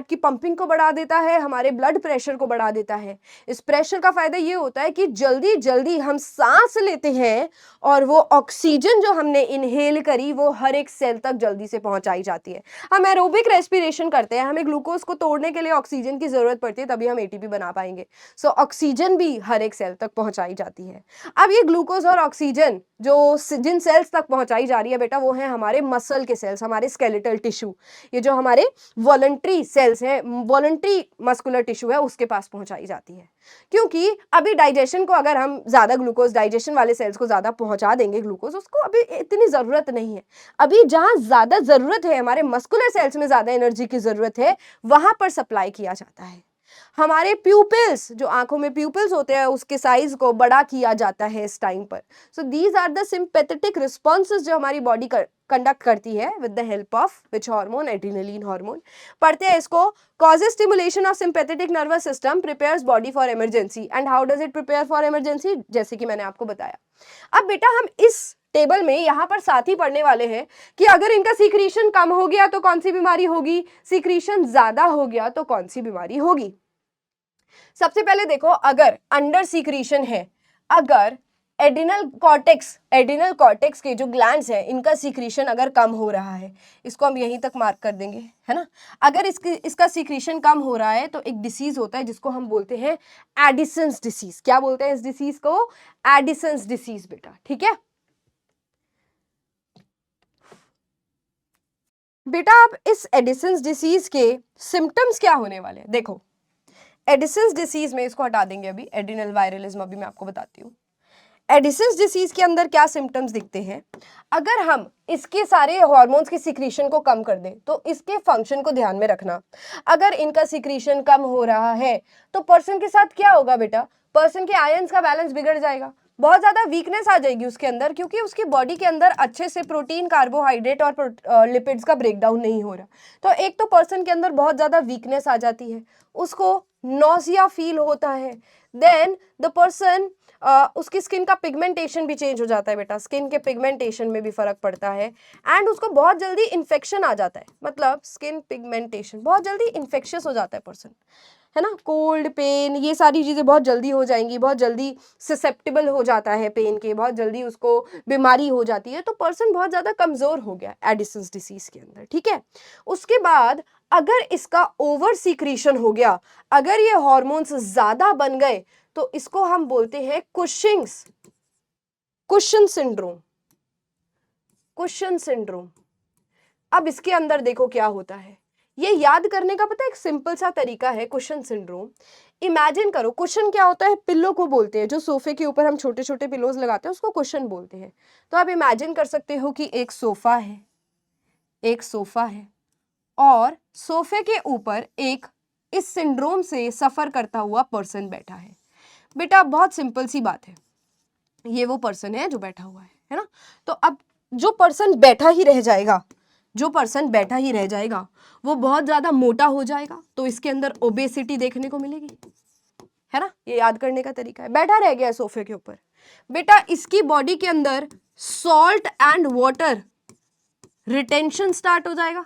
की पंपिंग को बढ़ा देता है, हमारे ब्लड प्रेशर को बढ़ा देता है। इस प्रेशर का फायदा ये होता है कि जल्दी जल्दी हम सांस लेते हैं, और वो ऑक्सीजन जो हमने इनहेल करी वो हर एक सेल तक जल्दी से पहुंचाई जाती है। हम एरोबिक रेस्पिरेशन करते हैं, हमें ग्लूकोज को तोड़ने के लिए ऑक्सीजन की जरूरत पड़ती है, तभी हम एटीपी बना पाएंगे। सो ऑक्सीजन भी हर एक सेल तक पहुंचाई जाती है। अब ये ग्लूकोज और ऑक्सीजन जो जिन सेल्स तक पहुंचाई जा रही है बेटा, वो है हमारे मसल के सेल्स, हमारे स्केलेटल टिश्यू, ये जो हमारे वॉलंटरी सेल्स हैं, वॉलंटरी मस्कुलर टिश्यू है, उसके पास पहुंचाई जाती है। क्योंकि अभी डाइजेशन को अगर हम ज्यादा ग्लूकोज, डाइजेशन वाले सेल्स को ज्यादा पहुंचा देंगे ग्लूकोज, उसको अभी इतनी जरूरत नहीं है। अभी जहां ज्यादा जरूरत है, हमारे मस्कुलर सेल्स में ज्यादा एनर्जी की जरूरत है, वहां पर सप्लाई किया जाता है। हमारे प्यूपिल्स, जो आंखों में प्यूपिल्स होते हैं, उसके साइज को बड़ा किया जाता है इस टाइम पर। So these are the sympathetic responses जो हमारी बॉडी कंडक्ट करती है with the help of which hormone? Adrenaline hormone. पढ़ते हैं इसको। causes stimulation of sympathetic nervous system prepares body for emergency and how does it prepare for emergency? जैसे कि मैंने आपको बताया। अब बेटा हम इस टेबल में यहाँ पर साथ ही पढ़ने वाले हैं कि अगर इनका सीक्रीशन कम हो गया तो कौन सी बीमारी होगी, सीक्रीशन ज्यादा हो गया तो कौन सी बीमारी होगी। सबसे पहले देखो, अगर अंडर सीक्रीशन है, अगर एड्रिनल कॉर्टेक्स के जो ग्लैंड्स हैं, इनका सीक्रीशन अगर कम हो रहा है, इसको हम यहीं तक मार्क कर देंगे, है ना। अगर इसका सीक्रीशन कम हो रहा है तो एक डिसीज होता है जिसको हम बोलते हैं एडिसन्स डिसीज। क्या बोलते हैं इस डिसीज को? एडिसन्स डिसीज बेटा, ठीक है बेटा। अब इस एडिसन्स डिसीज के सिम्टम्स क्या होने वाले हैं? देखो, एडिसन्स डिसीज में इसको हटा देंगे अभी, एड्रिनल वायरलिज्म अभी मैं आपको बताती हूँ। एडिसन्स डिसीज के अंदर क्या सिम्टम्स दिखते हैं? अगर हम इसके सारे हार्मोन्स की सिक्रीशन को कम कर दें तो इसके फंक्शन को ध्यान में रखना। अगर इनका सिक्रीशन कम हो रहा है तो पर्सन के साथ क्या होगा बेटा? पर्सन के आयंस का बैलेंस बिगड़ जाएगा, बहुत ज्यादा वीकनेस आ जाएगी उसके अंदर, क्योंकि उसकी बॉडी के अंदर अच्छे से प्रोटीन, कार्बोहाइड्रेट और लिपिड्स का ब्रेकडाउन नहीं हो रहा। तो एक तो पर्सन के अंदर बहुत ज्यादा वीकनेस आ जाती है, उसको नॉजिया फील होता है। देन द पर्सन, उसकी स्किन का पिगमेंटेशन भी चेंज हो जाता है बेटा, स्किन के पिगमेंटेशन में भी फर्क पड़ता है। एंड उसको बहुत जल्दी इन्फेक्शन आ जाता है, मतलब स्किन पिगमेंटेशन, बहुत जल्दी इन्फेक्शियस हो जाता है पर्सन, है ना। कोल्ड, पेन, ये सारी चीज़ें बहुत जल्दी हो जाएंगी, बहुत जल्दी ससेप्टेबल हो जाता है पेन के, बहुत जल्दी उसको बीमारी हो जाती है। तो पर्सन बहुत ज़्यादा कमज़ोर हो गया एडिसन्स डिसीज के अंदर, ठीक है। उसके बाद अगर इसका ओवर सीक्रीशन हो गया, अगर ये हॉर्मोन्स ज़्यादा बन गए, तो इसको हम बोलते हैं कुशन सिंड्रोम। अब इसके अंदर देखो क्या होता है, ये याद करने का पता है एक सिंपल सा तरीका है कुशन सिंड्रोम। इमेजिन करो, कुशन क्या होता है? पिल्लो को बोलते हैं, जो सोफे के ऊपर हम छोटे छोटे पिलोज लगाते हैं उसको कुशन बोलते हैं। तो आप इमेजिन कर सकते हो कि एक सोफा है और सोफे के ऊपर एक इस सिंड्रोम से सफर करता हुआ पर्सन बैठा है? बेटा बहुत सिंपल सी बात है, ये वो पर्सन है जो बैठा हुआ है ना। तो अब जो पर्सन बैठा ही रह जाएगा, जो पर्सन बैठा ही रह जाएगा वो बहुत ज्यादा मोटा हो जाएगा, तो इसके अंदर ओबेसिटी देखने को मिलेगी, है ना। ये याद करने का तरीका है। बैठा रह गया सोफे के ऊपर, बेटा इसकी बॉडी के अंदर salt and water retention start हो जाएगा।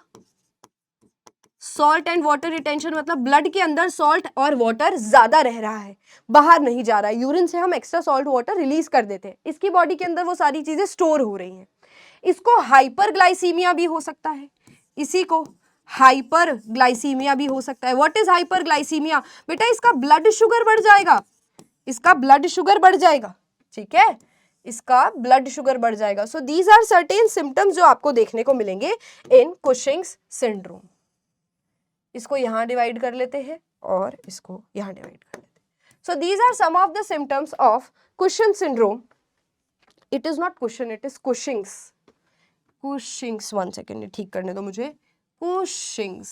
सॉल्ट एंड वाटर रिटेंशन मतलब ब्लड के अंदर सॉल्ट और वाटर ज्यादा रह रहा है, बाहर नहीं जा रहा है। यूरिन से हम एक्स्ट्रा सॉल्ट वाटर रिलीज कर देते हैं, इसकी बॉडी के अंदर वो सारी चीजें स्टोर हो रही हैं। इसको हाइपरग्लाइसीमिया भी हो सकता है, इसी को हाइपरग्लाइसीमिया भी हो सकता है। What is hyperglycaemia? बेटा इसका ब्लड शुगर बढ़ जाएगा, इसका ब्लड शुगर बढ़ जाएगा, ठीक है, इसका ब्लड शुगर बढ़ जाएगा। So these are certain symptoms जो आपको देखने को मिलेंगे इन कुशिंग्स सिंड्रोम। इसको यहां डिवाइड कर लेते हैं और इसको यहां डिवाइड कर लेते हैं। So these are some of the symptoms of cushion syndrome. It is not cushion, it is Cushing's. Cushing's, 1 second ठीक करने दो मुझे। कुशिंग्स,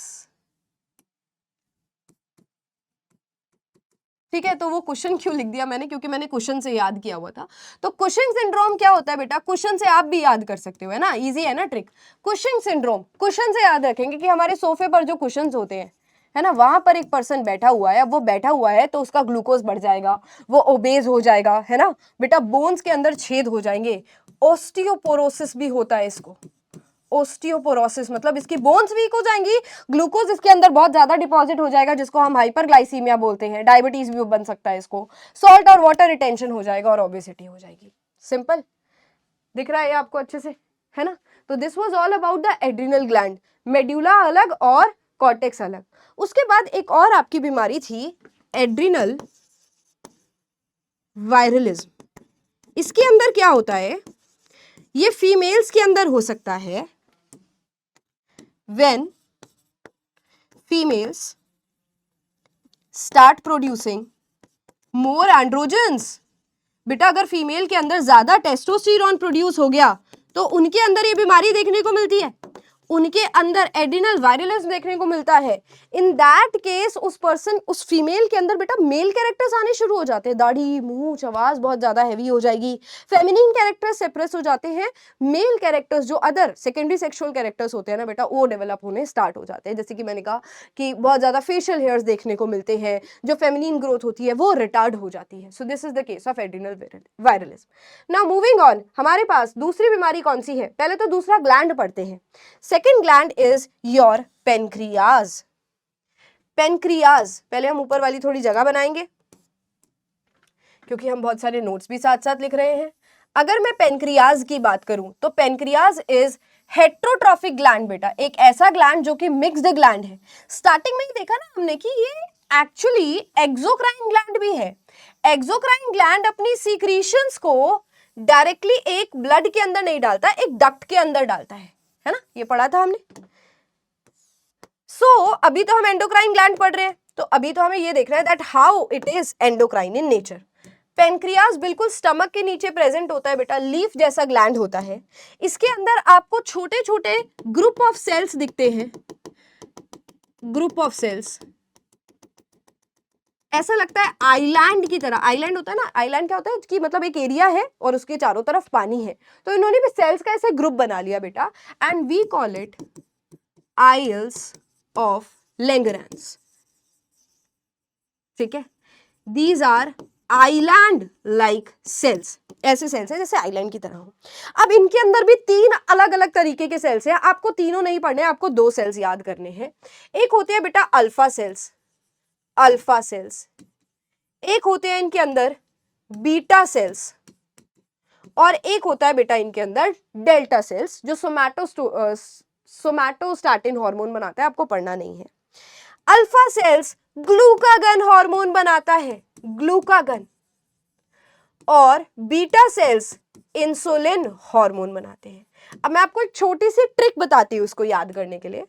ठीक है। तो वो कुशन क्यों लिख दिया मैंने? क्योंकि मैंने कुशन से याद किया हुआ था। तो कुशिंग सिंड्रोम क्या होता है बेटा? कुशन से आप भी याद कर सकते हो, है ना, इजी है ना ट्रिक। कुशिंग सिंड्रोम कुशन से याद रखेंगे कि हमारे सोफे पर जो कुशन्स होते हैं, है ना, वहां पर एक पर्सन बैठा हुआ है। अब वो बैठा हुआ है तो उसका ग्लूकोज बढ़ जाएगा, वो ओबेज हो जाएगा, है ना बेटा। बोन्स के अंदर छेद हो जाएंगे, ओस्टियोपोरोसिस भी होता है इसको। ओस्टियोपोरोसिस मतलब इसकी बोन्स वीक हो जाएंगी, ग्लूकोज इसके अंदर बहुत ज्यादा डिपॉजिट हो जाएगा, जिसको हम हाइपरग्लाइसीमिया बोलते हैं। डायबिटीज भी बन सकता है इसको। सॉल्ट और वाटर रिटेंशन हो जाएगा और ओबेसिटी हो जाएगी। सिंपल दिख रहा है आपको अच्छे से, है ना। तो this was all about the adrenal gland. Medulla अलग और कॉर्टेक्स अलग। उसके बाद एक और आपकी बीमारी थी एड्रिनल वायरलिज्म। इसके अंदर क्या होता है? ये फीमेल्स के अंदर हो सकता है when females start producing more androgens। बेटा अगर फीमेल के अंदर ज्यादा टेस्टोस्टेरोन प्रोड्यूस हो गया तो उनके अंदर ये बीमारी देखने को मिलती है, उनके अंदर एड्रिनल वायरलिज्म देखने को मिलता है। इन दैट केस उस पर्सन, उस फीमेल के अंदर बेटा मेल कैरेक्टर्स आने शुरू हो जाते हैं। दाढ़ी, मुंह, आवाज बहुत ज्यादा हैवी हो जाएगी। फेमिनिन कैरेक्टर्स सेप्रेस हो जाते हैं। मेल कैरेक्टर्स जो अदर सेकेंडरी सेक्सुअल कैरेक्टर्स होते हैं ना बेटा, वो डेवलप होने स्टार्ट हो जाते हैं। जैसे कि मैंने कहा कि बहुत ज्यादा फेशियल हेयर्स देखने को मिलते हैं, जो फेमिनिन ग्रोथ होती है वो रिटार्ड हो जाती है। So this is the case of adrenal virilism. Now moving on, हमारे पास दूसरी बीमारी कौन सी है? पहले तो दूसरा ग्लैंड पढ़ते हैं। Second gland is your pancreas. Pancreas, पहले हम ऊपर वाली थोड़ी जगह बनाएंगे क्योंकि हम बहुत सारे नोट्स भी साथ साथ लिख रहे हैं। अगर मैं पेनक्रियाज की बात करूं तो पेनक्रियाज इज हेट्रोट्रॉफिक ग्लैंड बेटा, एक ऐसा ग्लैंड जो कि मिक्स्ड ग्लैंड है। स्टार्टिंग में ही देखा ना हमने कि ये एक्चुअली एक्सोक्राइन ग्लैंड भी है। एक्सोक्राइन ग्लैंड अपनी सीक्रीशंस को डायरेक्टली एक ब्लड के अंदर नहीं डालता, एक डक्ट के अंदर डालता है ना, ये पढ़ा था हमने। सो अभी तो हम एंडोक्राइन ग्लैंड पढ़ रहे हैं, तो अभी तो हमें ये देखना है that how it is endocrine in nature. Pancreas बिल्कुल स्टमक के नीचे प्रेजेंट होता है बेटा, लीफ जैसा ग्लैंड होता है। इसके अंदर आपको छोटे छोटे ग्रुप ऑफ सेल्स दिखते हैं, ग्रुप ऑफ सेल्स। ऐसा लगता है आइलैंड की तरह। आइलैंड होता है ना, आइलैंड क्या होता है कि मतलब एक एरिया है और उसके चारों तरफ पानी है, तो इन्होंने भी सेल्स का ऐसे ग्रुप बना लिया बेटा, and we call it isles of Langerhans. ठीक है, these are island like cells. ऐसे सेल्स हैं जैसे आइलैंड की तरह हो। अब इनके अंदर भी 3 अलग अलग तरीके के सेल्स हैं। आपको तीनों नहीं पढ़ने, आपको 2 सेल्स याद करने हैं। एक होते हैं बेटा अल्फा सेल्स, अल्फा सेल्स। एक होते हैं इनके अंदर बीटा सेल्स, और एक होता है बेटा इनके अंदर डेल्टा सेल्स, जो सोमैटोस्टैटिन हार्मोन बनाता है, आपको पढ़ना नहीं है। अल्फा सेल्स ग्लूकागन हार्मोन बनाता है, ग्लूकागन, और बीटा सेल्स इंसुलिन हार्मोन बनाते हैं। अब मैं आपको एक छोटी सी ट्रिक बताती हूँ उसको याद करने के लिए।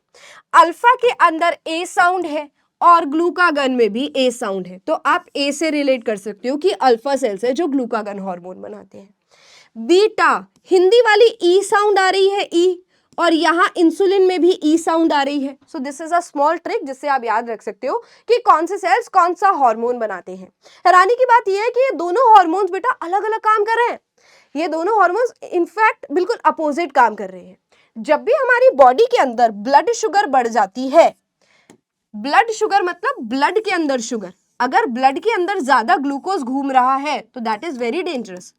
अल्फा के अंदर ए साउंड है और ग्लूकागन में भी ए साउंड है, तो आप ए से रिलेट कर सकते हो कि अल्फा सेल्स है जो ग्लूकागन हार्मोन बनाते हैं। बीटा, हिंदी वाली ई साउंड आ रही है, ई, और यहाँ इंसुलिन में भी ई साउंड आ रही है। So this is a small trick जिससे आप याद रख सकते हो कि कौन से सेल्स कौन सा हार्मोन बनाते हैं। हैरानी की बात यह है कि ये दोनों हार्मोन्स बेटा अलग अलग काम कर रहे हैं। ये दोनों हार्मोन्स इनफैक्ट बिल्कुल अपोजिट काम कर रहे हैं। जब भी हमारी बॉडी के अंदर ब्लड शुगर बढ़ जाती है, ब्लड शुगर मतलब ब्लड के अंदर शुगर, अगर ब्लड के अंदर ज्यादा ग्लूकोज घूम रहा है तो that is very dangerous.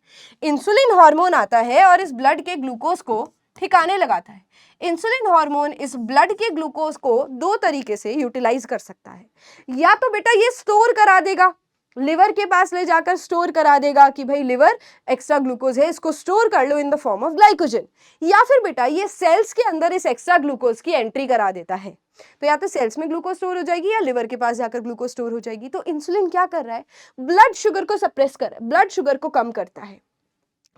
Insulin hormone आता है और इस ब्लड के ग्लूकोज को ठिकाने लगाता है। इंसुलिन हार्मोन इस ब्लड के ग्लूकोज को दो तरीके से यूटिलाइज कर सकता है। या तो बेटा ये स्टोर करा देगा, लिवर के पास ले जाकर स्टोर करा देगा कि भाई लिवर एक्स्ट्रा ग्लूकोज है, इसको स्टोर कर लो in the form of glycogen. या फिर बेटा ये सेल्स के अंदर इस एक्स्ट्रा ग्लूकोज की एंट्री करा देता है। तो या तो सेल्स में ग्लूकोज स्टोर हो जाएगी या लिवर के पास जाकर ग्लूकोज स्टोर हो जाएगी। तो इंसुलिन क्या कर रहा है, ब्लड शुगर को सप्रेस कर रहा है, ब्लड शुगर को कम करता है।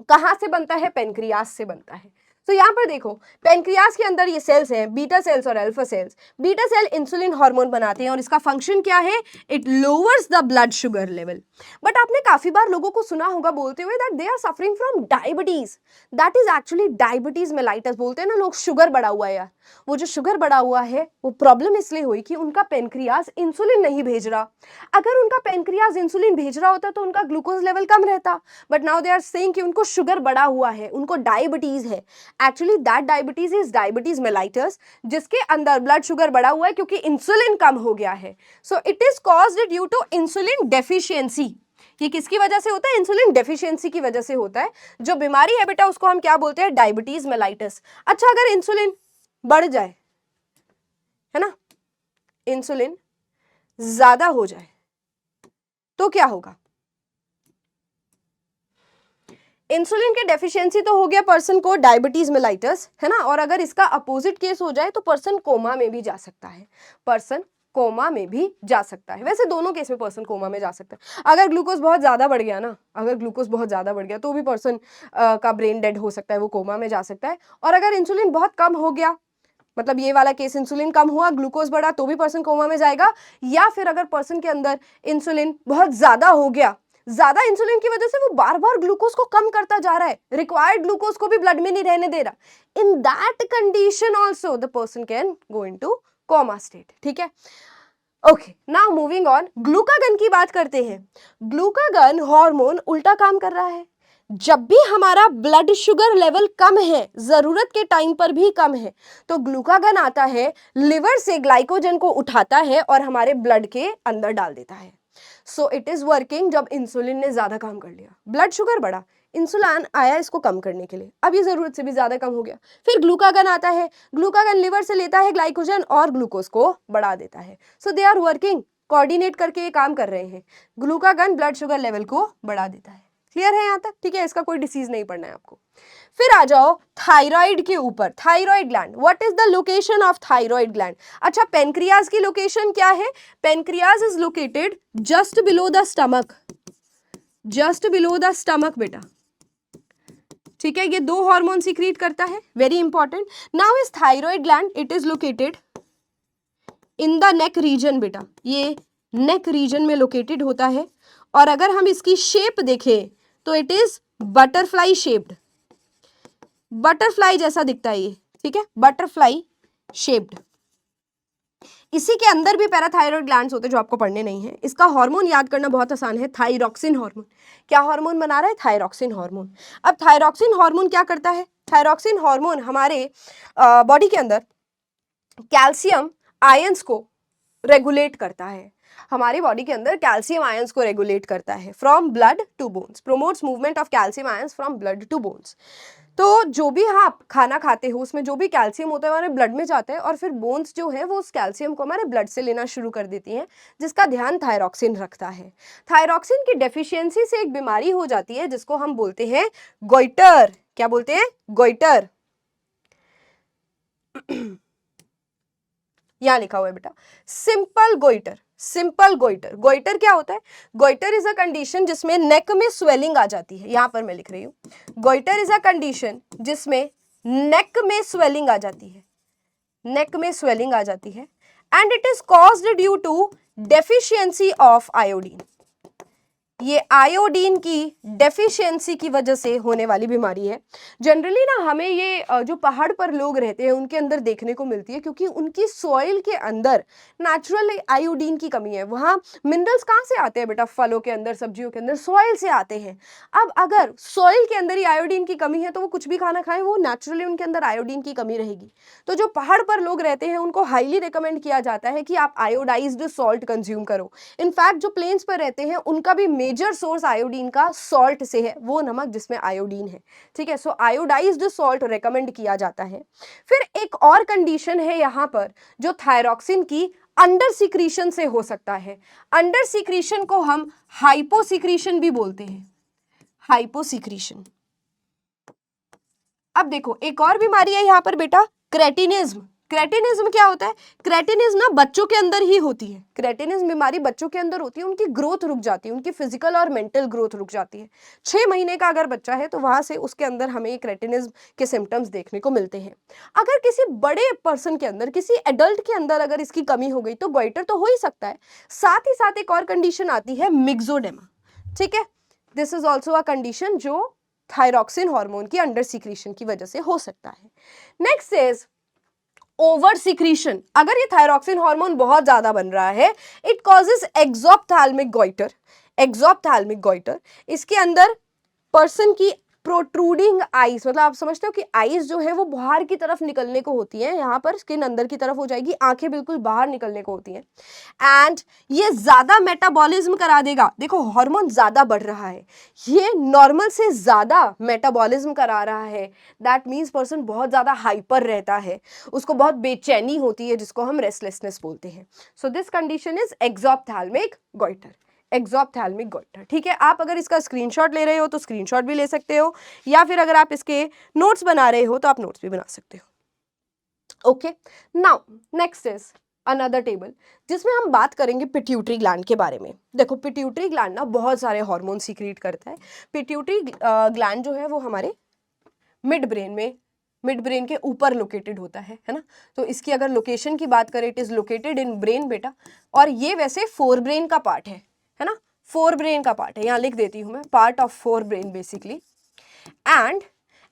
कहां से बनता है, पेनक्रियास से बनता है। तो यहाँ पर देखो पेनक्रियास के अंदर ये सेल्स हैं, बीटा सेल्स और alpha cells. Beta cell insulin hormone बनाते हैं और इसका फंक्शन क्या है, it lowers the blood sugar level. But आपने काफी बार लोगों को सुना होगा बोलते हुए that they are suffering from diabetes. That is actually diabetes mellitus. बोलते हैं ना लोग शुगर बढ़ा हुआ है। यार वो जो शुगर बढ़ा हुआ है वो प्रॉब्लम इसलिए हुई कि उनका पेनक्रियास इंसुलिन नहीं भेज रहा। अगर उनका पेनक्रियास इंसुलिन भेज रहा होता तो उनका ग्लूकोज लेवल कम रहता। But now they are saying कि उनको शुगर बढ़ा हुआ है, उनको डायबिटीज है। Actually that diabetes is diabetes mellitus, जिसके अंदर ब्लड शुगर बढ़ा हुआ है क्योंकि इंसुलिन कम हो गया है। So it is caused due to insulin deficiency. ये किसकी वजह से होता है, इंसुलिन डेफिशिएंसी की वजह से होता है। जो बीमारी है बेटा उसको हम क्या बोलते हैं, डायबिटीज मेलाइटस। अच्छा अगर इंसुलिन बढ़ जाए, है ना, इंसुलिन ज्यादा हो जाए तो क्या होगा, इंसुलिन के डेफिशिएंसी तो हो गया पर्सन को डायबिटीज मेलाइटस, है ना। और अगर इसका अपोजिट केस हो जाए तो पर्सन कोमा में भी जा सकता है, पर्सन कोमा में भी जा सकता है। वैसे दोनों केस में पर्सन कोमा में जा सकता है। अगर ग्लूकोज बहुत ज्यादा बढ़ गया ना, अगर ग्लूकोज बहुत ज्यादा बढ़ गया तो भी पर्सन का ब्रेन डेड हो सकता है, वो कोमा में जा सकता है। और अगर इंसुलिन बहुत कम हो गया, मतलब ये वाला केस इंसुलिन कम हुआ ग्लूकोज बढ़ा तो भी पर्सन कोमा में जाएगा। या फिर अगर पर्सन के अंदर इंसुलिन बहुत ज्यादा हो गया, ज्यादा इंसुलिन की वजह से वो बार बार ग्लूकोज को कम करता जा रहा है, रिक्वायर्ड ग्लूकोज को भी ब्लड में नहीं रहने दे रहा, in that condition also the person can go into coma state. ठीक है, okay now moving on, glucagon की बात करते हैं। ग्लूकागन हार्मोन उल्टा काम कर रहा है। जब भी हमारा ब्लड शुगर लेवल कम है, जरूरत के टाइम पर भी कम है, तो ग्लूकागन आता है, लिवर से ग्लाइकोजन को उठाता है और हमारे ब्लड के अंदर डाल देता है। So it is working. जब इंसुलिन ने ज्यादा काम कर लिया, ब्लड शुगर बढ़ा, इंसुलिन आया इसको कम करने के लिए, अब ये जरूरत से भी ज्यादा कम हो गया, फिर ग्लूकागन आता है, ग्लूकागन लिवर से लेता है ग्लाइकोजन और ग्लूकोज को बढ़ा देता है। सो दे आर वर्किंग, कोऑर्डिनेट करके ये काम कर रहे हैं। ग्लूकागन ब्लड शुगर लेवल को बढ़ा देता है। क्लियर है यहाँ तक, ठीक है, इसका कोई डिसीज नहीं पड़ना है आपको। फिर आ जाओ थायराइड के ऊपर। Thyroid gland, what is the location of thyroid gland. अच्छा पेनक्रियाज की लोकेशन क्या है, pancreas is located just below the stomach, just below the stomach बेटा। ठीक है, ये दो हार्मोन सीक्रेट करता है, very important. Now is thyroid gland, it is located in the neck region बेटा, ये नेक रीजन में लोकेटेड होता है। और अगर हम इसकी शेप देखें तो it is butterfly shaped, butterfly जैसा दिखता है ये, ठीक है, बटरफ्लाई शेप्ड। इसी के अंदर भी पैराथायरॉयड ग्लैंड्स होते हैं जो आपको पढ़ने नहीं है। इसका हार्मोन याद करना बहुत आसान है, थायरॉक्सिन हार्मोन। क्या हार्मोन बना रहा है, थायरॉक्सिन हार्मोन। अब थायरॉक्सिन हार्मोन क्या करता है, थायरॉक्सिन हार्मोन हमारे बॉडी के अंदर कैल्शियम आयंस को रेगुलेट करता है, हमारी बॉडी के अंदर कैल्शियम आयंस को रेगुलेट करता है from blood to bones, promotes movement of calcium ions from blood to bones. तो जो भी आप खाना खाते हो उसमें जो भी कैल्शियम होता है हमारे ब्लड में जाता है और फिर बोन्स जो है वो उस कैल्शियम को हमारे ब्लड से लेना शुरू कर देती हैं, जिसका ध्यान थायरॉक्सिन रखता है। थायरॉक्सिन की डेफिशिएंसी से एक बीमारी हो जाती है जिसको हम बोलते हैं गोइटर। क्या बोलते हैं, गोइटर। यहां लिखा हुआ है बेटा simple goitre, simple goitre. Goitre क्या होता है, गोइटर इज अ कंडीशन जिसमें नेक में स्वेलिंग आ जाती है। यहां पर मैं लिख रही हूं, गोइटर इज अ कंडीशन जिसमें नेक में स्वेलिंग आ जाती है, नेक में स्वेलिंग आ जाती है and it is caused due to deficiency of iodine. ये आयोडीन की डेफिशिएंसी की वजह से होने वाली बीमारी है। जनरली ना हमें ये जो पहाड़ पर लोग रहते हैं उनके अंदर देखने को मिलती है, क्योंकि उनकी सॉइल के अंदर नेचुरल आयोडीन की कमी है। वहाँ मिनरल्स कहाँ से आते हैं बेटा? फलों के अंदर, सब्जियों के अंदर, सॉइल से आते हैं। अब अगर सॉइल के अंदर ही आयोडीन की कमी है तो वो कुछ भी खाना खाएं, वो नेचुरली उनके अंदर आयोडीन की कमी रहेगी। तो जो पहाड़ पर लोग रहते हैं उनको हाईली रिकमेंड किया जाता है कि आप आयोडाइज्ड सॉल्ट कंज्यूम करो। इनफैक्ट जो प्लेन्स पर रहते हैं उनका भी मेजर सोर्स आयोडीन का सॉल्ट से है, वो नमक जिसमें आयोडीन है। ठीक है, सो आयोडाइज्ड सॉल्ट रेकमेंड किया जाता है। फिर एक और कंडीशन है यहाँ पर जो थायरॉक्सिन की अंडर सिक्रीशन से हो सकता है। अंडर सिक्रीशन को हम हाइपोसिक्रीशन भी बोलते हैं, हाइपोसिक्रीशन। अब देखो एक और बीमारी है यहाँ पर बेटा, क्रेटिनिज्म। क्रेटिनिज्म क्या होता है? क्रेटिनिज्म ना बच्चों के अंदर ही होती है। क्रेटिनिज्म बीमारी बच्चों के अंदर होती है, उनकी ग्रोथ रुक जाती है, उनकी फिजिकल और मेंटल ग्रोथ रुक जाती है। 6 महीने का अगर बच्चा है तो वहां से उसके अंदर हमें क्रेटिनिज्म के सिम्टम्स देखने को मिलते हैं। अगर किसी बड़े पर्सन के अंदर, किसी एडल्ट के अंदर अगर इसकी कमी हो गई तो गोइटर तो हो ही सकता है। साथ ही साथ एक और कंडीशन आती है, मिक्सोडेमा। ठीक है, this is also a condition जो थायरॉक्सिन हार्मोन की अंडर सिक्रीशन की वजह से हो सकता है। Next is over secretion. अगर ये थायरॉक्सिन हार्मोन बहुत ज्यादा बन रहा है, it causes exophthalmic goitre. Exophthalmic goitre, इसके अंदर पर्सन की प्रोट्रूडिंग आईज, मतलब आप समझते हो कि आईज जो है वो बाहर की तरफ निकलने को होती है, यहाँ पर स्किन अंदर की तरफ हो जाएगी, आंखें बिल्कुल बाहर निकलने को होती हैं। एंड ये ज्यादा मेटाबॉलिज्म करा देगा। देखो हार्मोन ज्यादा बढ़ रहा है, ये नॉर्मल से ज्यादा मेटाबॉलिज्म करा रहा है। दैट मीन्स पर्सन बहुत ज्यादा हाइपर रहता है, उसको बहुत बेचैनी होती है, जिसको हम रेस्टलेसनेस बोलते हैं। So this condition is exophthalmic goitre, exophthalmic goitre. ठीक है, आप अगर इसका स्क्रीनशॉट ले रहे हो तो स्क्रीनशॉट भी ले सकते हो, या फिर अगर आप इसके नोट्स बना रहे हो तो आप नोट्स भी बना सकते हो। Okay, now next is another table जिसमें हम बात करेंगे पिट्यूटरी ग्लैंड के बारे में। देखो पिट्यूटरी ग्लैंड ना बहुत सारे हार्मोन सीक्रेट करता है। पिट्यूटरी ग्लैंड जो है वो हमारे मिड ब्रेन में, मिड ब्रेन के ऊपर लोकेटेड होता है ना। तो इसकी अगर लोकेशन की बात करें, it is located in brain बेटा। और ये वैसे फोर ब्रेन का पार्ट है ना, फोर ब्रेन का पार्ट है, यहाँ लिख देती हूं मैं, part of fore brain basically. And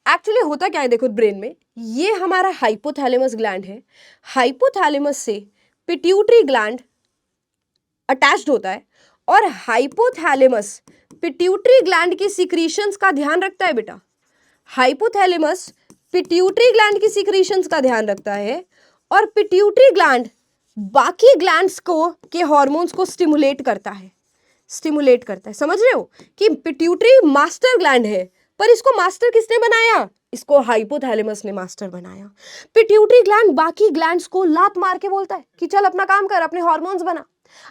actually होता क्या है देखो ब्रेन में, ये हमारा हाइपोथैलेमस ग्लैंड है, हाइपोथैलेमस से पिट्यूटरी ग्लैंड अटैच्ड होता है, और हाइपोथैलेमस पिट्यूटरी ग्लैंड की सिक्रीशंस का ध्यान रखता है बेटा। हाइपोथैलेमस पिट्यूटरी ग्लैंड की सिक्रीशंस का ध्यान रखता है, और पिट्यूटरी ग्लैंड बाकी ग्लैंड्स को के हार्मोन्स को स्टिमुलेट करता है, स्टिमुलेट करता है। समझ रहे हो कि पिट्यूटरी मास्टर ग्लैंड है, पर इसको मास्टर किसने बनाया? इसको हाइपोथैलेमस ने मास्टर बनाया। पिट्यूटरी ग्लैंड बाकी ग्लैंड्स को लात मार के बोलता है कि चल अपना काम कर, अपने हार्मोन्स बना।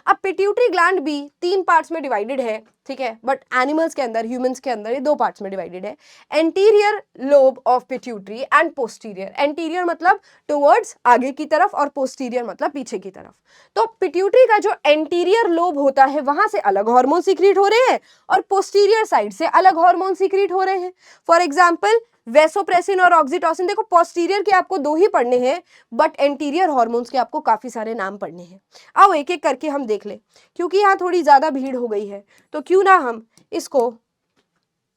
अब पिट्यूटरी ग्लैंड भी 3 पार्ट्स में डिवाइडेड है, ठीक है, बट एनिमल्स के अंदर, ह्यूमंस के अंदर ये 2 पार्ट्स में डिवाइडेड है, anterior lobe of pituitary and posterior. Anterior मतलब टुवर्ड्स आगे की तरफ, और पोस्टीरियर मतलब पीछे की तरफ। तो पिट्यूटरी का जो एंटीरियर लोब होता है वहां से अलग हार्मोन सीक्रेट हो रहे हैं, और पोस्टीरियर साइड से अलग हार्मोन सीक्रेट हो रहे हैं। फॉर एग्जाम्पल वेसोप्रेसिन और ऑक्सीटोसिन। देखो पोस्टीरियर के आपको 2 ही पढ़ने हैं, बट एंटीरियर हार्मोन्स के आपको काफी सारे नाम पढ़ने हैं। आओ एक एक करके हम देख ले, क्योंकि यहाँ थोड़ी ज्यादा भीड़ हो गई है तो क्यों ना हम इसको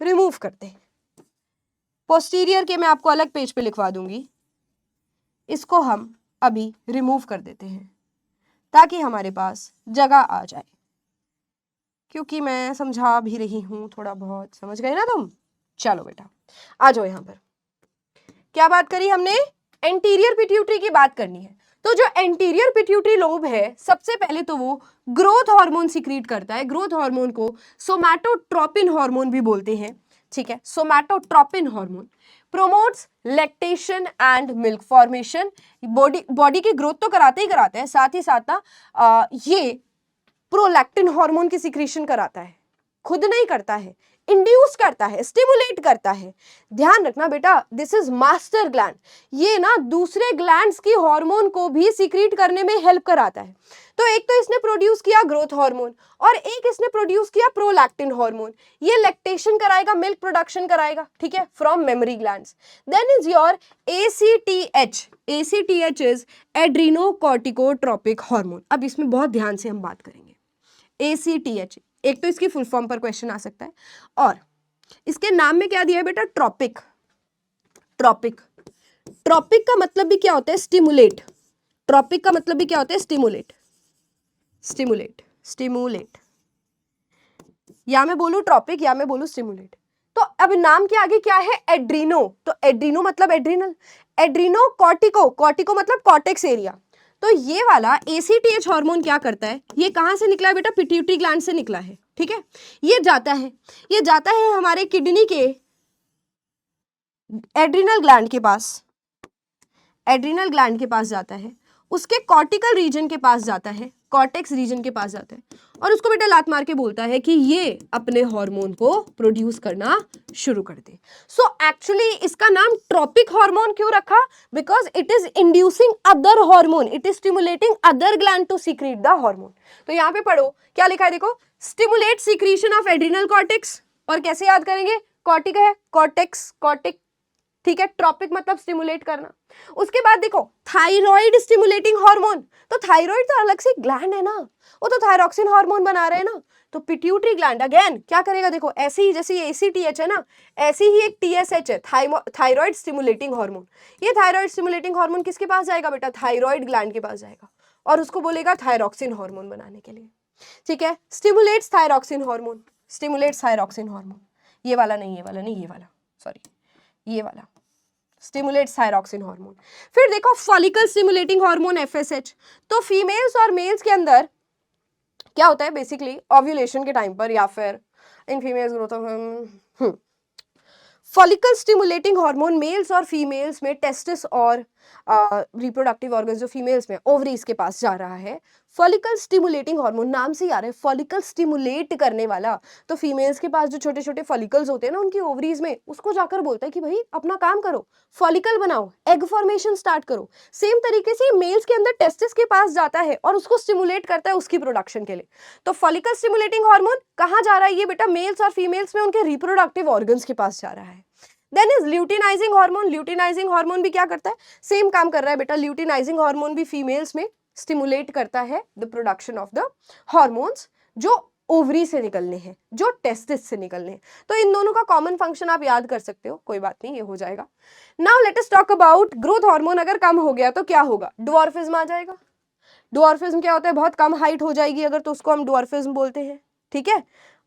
रिमूव करते हैं। पोस्टीरियर के मैं आपको अलग पेज पे लिखवा दूंगी, इसको हम अभी रिमूव कर देते हैं ताकि हमारे पास जगह आ जाए, क्योंकि मैं समझा भी रही हूं थोड़ा बहुत, समझ गए ना तुम? चलो बेटा आ जाओ। यहां पर क्या बात करी हमने? एंटीरियर पिट्यूटरी की बात करनी है। तो जो एंटीरियर पिट्यूटरी लोब है, सबसे पहले तो वो ग्रोथ हार्मोन सीक्रेट करता है। ग्रोथ हार्मोन को सोमैटोट्रोपिन हार्मोन भी बोलते हैं, ठीक है। Somatotropin hormone promotes lactation and milk formation. Body की ग्रोथ तो कराते ही कराते हैं, साथ ही साथ ना ये प्रोलैक्टिन हार्मोन की सिक्रीशन कराता है, खुद नहीं करता है, इंड्यूस करता है, स्टिमुलेट करता है। ध्यान रखना बेटा, दिस इज मास्टर ग्लैंड। ये ना दूसरे ग्लैंड्स की हार्मोन को भी सीक्रेट करने में हेल्प कराता है। तो एक तो इसने प्रोड्यूस किया ग्रोथ हार्मोन, और एक इसने प्रोड्यूस किया प्रोलैक्टिन हार्मोन। ये लैक्टेशन कराएगा, मिल्क प्रोडक्शन कराएगा, ठीक है, from mammary glands. Then is your ACTH। ACTH is adrenocorticotropic hormone. अब इसमें बहुत ध्यान से हम बात करेंगे। ACTH एक तो इसकी फुल फॉर्म पर क्वेश्चन आ सकता है, और इसके नाम में क्या दिया है बेटा, ट्रॉपिक। ट्रॉपिक, ट्रॉपिक का मतलब भी क्या होता है, स्टिमुलेट। ट्रॉपिक का मतलब भी क्या होता है, स्टिमुलेट। स्टिमुलेट, स्टिमुलेट, या मैं बोलूं ट्रॉपिक या मैं बोलूं स्टिमुलेट। तो अब नाम के आगे क्या है, एड्रीनो, तो एड्रीनो मतलब एड्रीनल, एड्रीनो कॉर्टिको, कॉर्टिको मतलब कॉर्टेक्स एरिया। तो ये वाला ACTH हार्मोन क्या करता है, ये कहां से निकला है बेटा, पिट्यूटरी ग्लैंड से निकला है, ठीक है। ये जाता है हमारे किडनी के एड्रिनल ग्लैंड के पास, एड्रिनल ग्लैंड के पास जाता है, उसके कॉर्टिकल रीजन के पास जाता है, कॉर्टेक्स रीजन के पास जाता है, और उसको बेटा लात मार के बोलता है कि ये अपने हार्मोन को प्रोड्यूस करना शुरू कर दे। सो एक्चुअली इसका नाम ट्रॉपिक हार्मोन क्यों रखा, because it is inducing other hormone, it is stimulating other gland to secrete the hormone. तो यहाँ पे पढ़ो क्या लिखा है, देखो, stimulate secretion of adrenal cortex, और कैसे याद करेंगे, कॉर्टिक है, कॉर्टेक्स, कॉर्टिक, ठीक है, ट्रॉपिक मतलब स्टिमुलेट करना। उसके बाद देखो थायराइड स्टिमुलेटिंग हार्मोन, तो थायराइड तो अलग से ग्लैंड है ना, वो तो थायरॉक्सिन हार्मोन बना रहे हैं ना, तो पिट्यूटरी ग्लैंड अगेन क्या करेगा, देखो ऐसे ही जैसे ACTH है ना, ऐसी ही एक TSH है, थायराइड स्टिमुलेटिंग हार्मोन। ये थायराइड स्टिमुलेटिंग हार्मोन किसके पास जाएगा बेटा, थायराइड ग्लैंड के पास जाएगा, और उसको बोलेगा थायरॉक्सिन हार्मोन बनाने के लिए, ठीक है। Stimulates thyroxine hormone, stimulates thyroxine hormone, ये वाला नहीं, ये वाला नहीं, ये वाला, सॉरी, ये वाला स्टिमुलेट्स थायरॉक्सिन हार्मोन। फिर देखो फॉलिकल स्टिमुलेटिंग हार्मोन FSH, तो फीमेल्स और मेल्स के अंदर क्या होता है, बेसिकली ओव्यूलेशन के टाइम पर या फिर in females growth of follicle stimulating hormone males और फीमेल्स में टेस्टिस और रिप्रोडक्टिव ऑर्गन्स जो फीमेल्स में ओवरीज के पास जा रहा है। फॉलिकल स्टिमुलेटिंग हार्मोन नाम से ही आ रहा है, फॉलिकल स्टिमुलेट करने वाला। तो फीमेल्स के पास जो छोटे छोटे फॉलिकल्स होते हैं ना उनकी ओवरीज में, उसको जाकर बोलता है कि भाई अपना काम करो, फॉलिकल बनाओ, एग फॉर्मेशन स्टार्ट करो। सेम तरीके से मेल्स के अंदर टेस्टिस के पास जाता है और उसको स्टिमुलेट करता है उसकी प्रोडक्शन के लिए। तो फॉलिकल स्टिमुलेटिंग हार्मोन कहाँ जा रहा है, ये बेटा मेल्स और फीमेल्स में उनके रिप्रोडक्टिव ऑर्गन्स के पास जा रहा है। Then is luteinizing hormone, luteinizing hormone भी क्या करता है, सेम काम कर रहा है बेटा। ल्यूटिनाइजिंग हार्मोन भी फीमेल्स में स्टिमुलेट करता है the production of the hormones जो ओवरी से निकलने हैं, जो टेस्टिस से निकलने हैं। तो इन दोनों का कॉमन फंक्शन आप याद कर सकते हो, कोई बात नहीं, ये हो जाएगा। Now let us talk about growth hormone. अगर कम हो गया तो क्या होगा, ड्वार्फिज्म आ जाएगा। ड्वार्फिज्म क्या होता है, बहुत कम हाइट हो जाएगी अगर, तो उसको हम ड्वार्फिज्म बोलते हैं, ठीक है।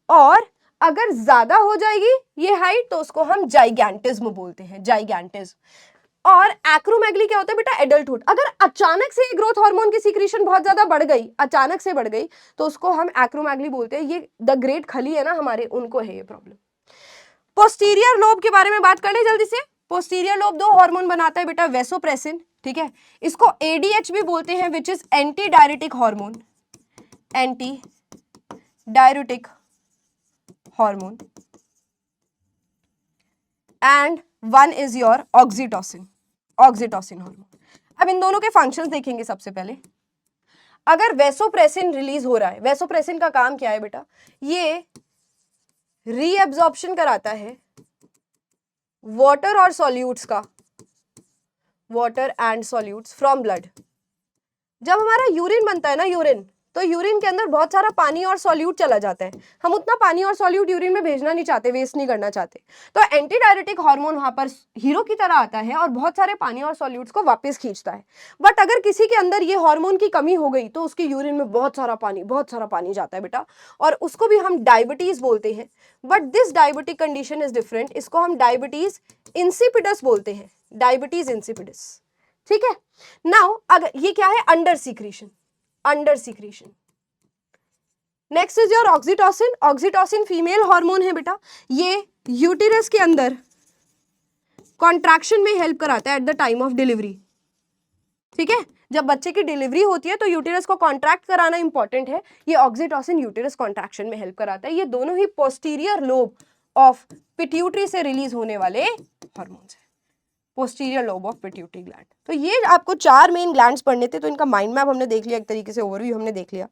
और अगर ज्यादा हो जाएगी ये हाइट तो उसको हम जाइगैंटिज्म बोलते हैं, जाइगैंटिज्म। और एक्रोमेगली क्या होता है बेटा, एडल्टहुड। अगर अचानक से ग्रोथ हार्मोन की सीक्रेशन बहुत ज्यादा बढ़ गई, अचानक से बढ़ गई, तो उसको हम एक्रोमेगली बोलते हैं। ये द ग्रेट खली है ना हमारे, उनको है ये प्रॉब्लम। पोस्टीरियर लोब के बारे में बात कर ले जल्दी से। पोस्टीरियर लोब दो हार्मोन बनाता है बेटा, वेसोप्रेसिन, ठीक है, इसको ADH भी बोलते हैं, which is anti diuretic hormone, anti diuretic hormone. And one is your oxytocin, oxytocin hormone. अब इन दोनों के फंक्शंस देखेंगे। सबसे पहले अगर वेसोप्रेसिन रिलीज हो रहा है, वेसोप्रेसिन का काम क्या है बेटा, ये रीएब्जॉर्प्शन कराता है वाटर और सॉल्यूट्स का, water and solutes from blood. जब हमारा यूरिन बनता है ना, यूरिन, तो यूरिन के अंदर बहुत सारा पानी और सॉल्यूट चला जाता है। हम उतना पानी और सॉल्यूट यूरिन में भेजना नहीं चाहते, वेस्ट नहीं करना चाहते। तो एंटी डायरेटिक हार्मोन वहां पर हीरो की तरह आता है और बहुत सारे पानी और सॉल्यूट्स को वापस खींचता है। बट अगर किसी के अंदर ये हार्मोन की कमी हो गई तो उसके यूरिन में बहुत सारा पानी जाता है बेटा, और उसको भी हम डायबिटीज बोलते हैं। But this diabetic condition is different, इसको हम डायबिटीज इंसिपिडस बोलते हैं, डायबिटीज इंसिपिडस, ठीक है। नाउ अगर ये क्या है, under secretion, under secretion. Next is your oxytocin. Oxytocin female hormone है बेटा, ये यूटेरस के अंदर कॉन्ट्रैक्शन में हेल्प कराता है at the time of delivery, ठीक है। जब बच्चे की डिलीवरी होती है तो यूटेरस को कॉन्ट्रैक्ट कराना इंपॉर्टेंट है, ये ऑक्सीटोसिन यूटेरस कॉन्ट्रैक्शन में हेल्प कराता है। ये दोनों ही पोस्टीरियर लोब ऑफ पिट्यूटरी से रिलीज होने वाले हार्मोन्स हैं, posterior lobe of pituitary gland. तो ये आपको 4 मेन ग्लैंड्स पढ़ने थे, तो इनका माइंड मैप हमने देख लिया, एक तरीके से ओवरव्यू हमने देख लिया।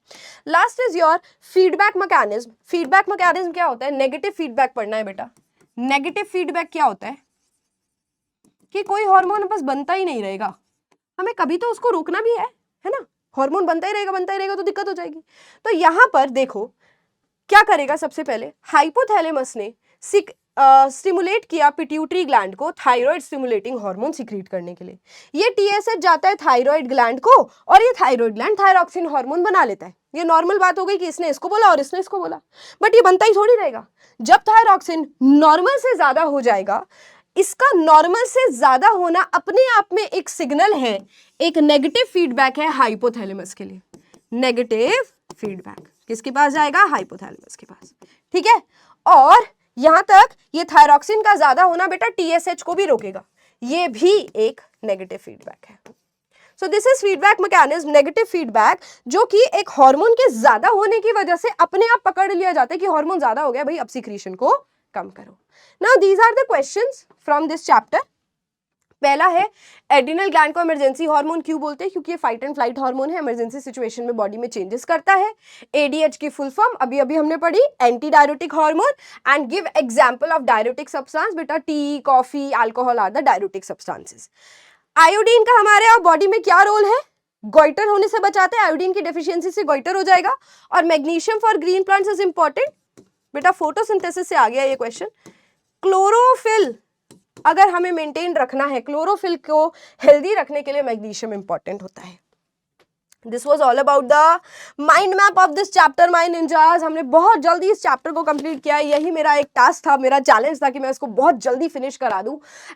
Last is your feedback mechanism. Feedback mechanism क्या होता है, नेगेटिव फीडबैक पढ़ना है बेटा। नेगेटिव फीडबैक क्या होता है कि कोई हार्मोन बस बनता ही नहीं रहेगा, हमें कभी तो उसको रोकना भी है ना। हार्मोन बनता ही रहेगा तो दिक्कत हो जाएगी। तो यहां पर देखो क्या करेगा? सबसे पहले हाइपोथैलेमस ने स्टिमुलेट किया पिट्यूटरी ग्लैंड को थायराइड स्टिमुलेटिंग हार्मोन सिक्रीट करने के लिए। ये टीएसएच जाता है थायराइड ग्लैंड को और ये थायराइड ग्लैंड थायरॉक्सिन हार्मोन बना लेता है। ये नॉर्मल बात हो गई कि इसने इसको बोला और इसने इसको बोला, बट ये बनता ही थोड़ी रहेगा। जब थायरॉक्सिन नॉर्मल से ज्यादा हो जाएगा, इसका नॉर्मल से ज्यादा होना अपने आप में एक सिग्नल है, एक नेगेटिव फीडबैक है हाइपोथैलेमस के लिए। नेगेटिव फीडबैक किसके पास जाएगा? हाइपोथैलेमस के पास, ठीक है। और यहां तक ये थायरॉक्सिन का ज्यादा होना बेटा टीएसएच को भी रोकेगा, ये भी एक नेगेटिव फीडबैक है। So this is feedback mechanism, negative feedback, जो कि एक हार्मोन के ज्यादा होने की वजह से अपने आप पकड़ लिया जाता है कि हार्मोन ज्यादा हो गया भाई, अब सिक्रीशन को कम करो। Now these are the questions from this chapter. पहला है एड्रिनल ग्लैंड को इमरजेंसी हार्मोन क्यों बोलते हैं? क्योंकि ये फाइट एंड फ्लाइट हार्मोन है, इमरजेंसी सिचुएशन में बॉडी में चेंजेस करता है। एडीएच की फुल फॉर्म अभी अभी हमने पढ़ी, anti diuretic hormone. And give example of diuretic substance, बेटा tea, coffee, alcohol are the diuretic substances. Iodine का हमारे बॉडी में क्या रोल है? गोइटर होने से बचाते हैं, आयोडीन की डेफिशिएंसी से गोइटर हो जाएगा। और magnesium for green plants is important, बेटा फोटोसिंथेसिस से आ गया ये क्वेश्चन। क्लोरोफिल अगर हमें मेंटेन रखना है, क्लोरोफिल को हेल्दी रखने के लिए मैग्नीशियम इंपॉर्टेंट होता है। This was all about the mind map of this chapter my ninjas. हमने बहुत जल्दी इस चैप्टर को कंप्लीट किया, यही मेरा एक टास्क था, मेरा चैलेंज था कि मैं इसको बहुत जल्दी फिनिश करा दूं।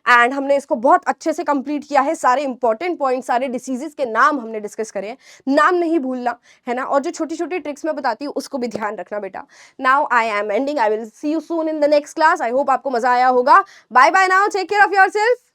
एंड हमने इसको बहुत अच्छे से कंप्लीट किया है। सारे इंपॉर्टेंट पॉइंट्स, सारे डिसीजेस के नाम हमने डिस्कस करे हैं, नाम नहीं भूलना है ना। और जो छोटी छोटी ट्रिक्स मैं बताती हूँ उसको भी ध्यान रखना बेटा। Now I am ending, I will see you soon in the next class. I hope आपको मजा आया होगा। Bye bye now, take care of yourself.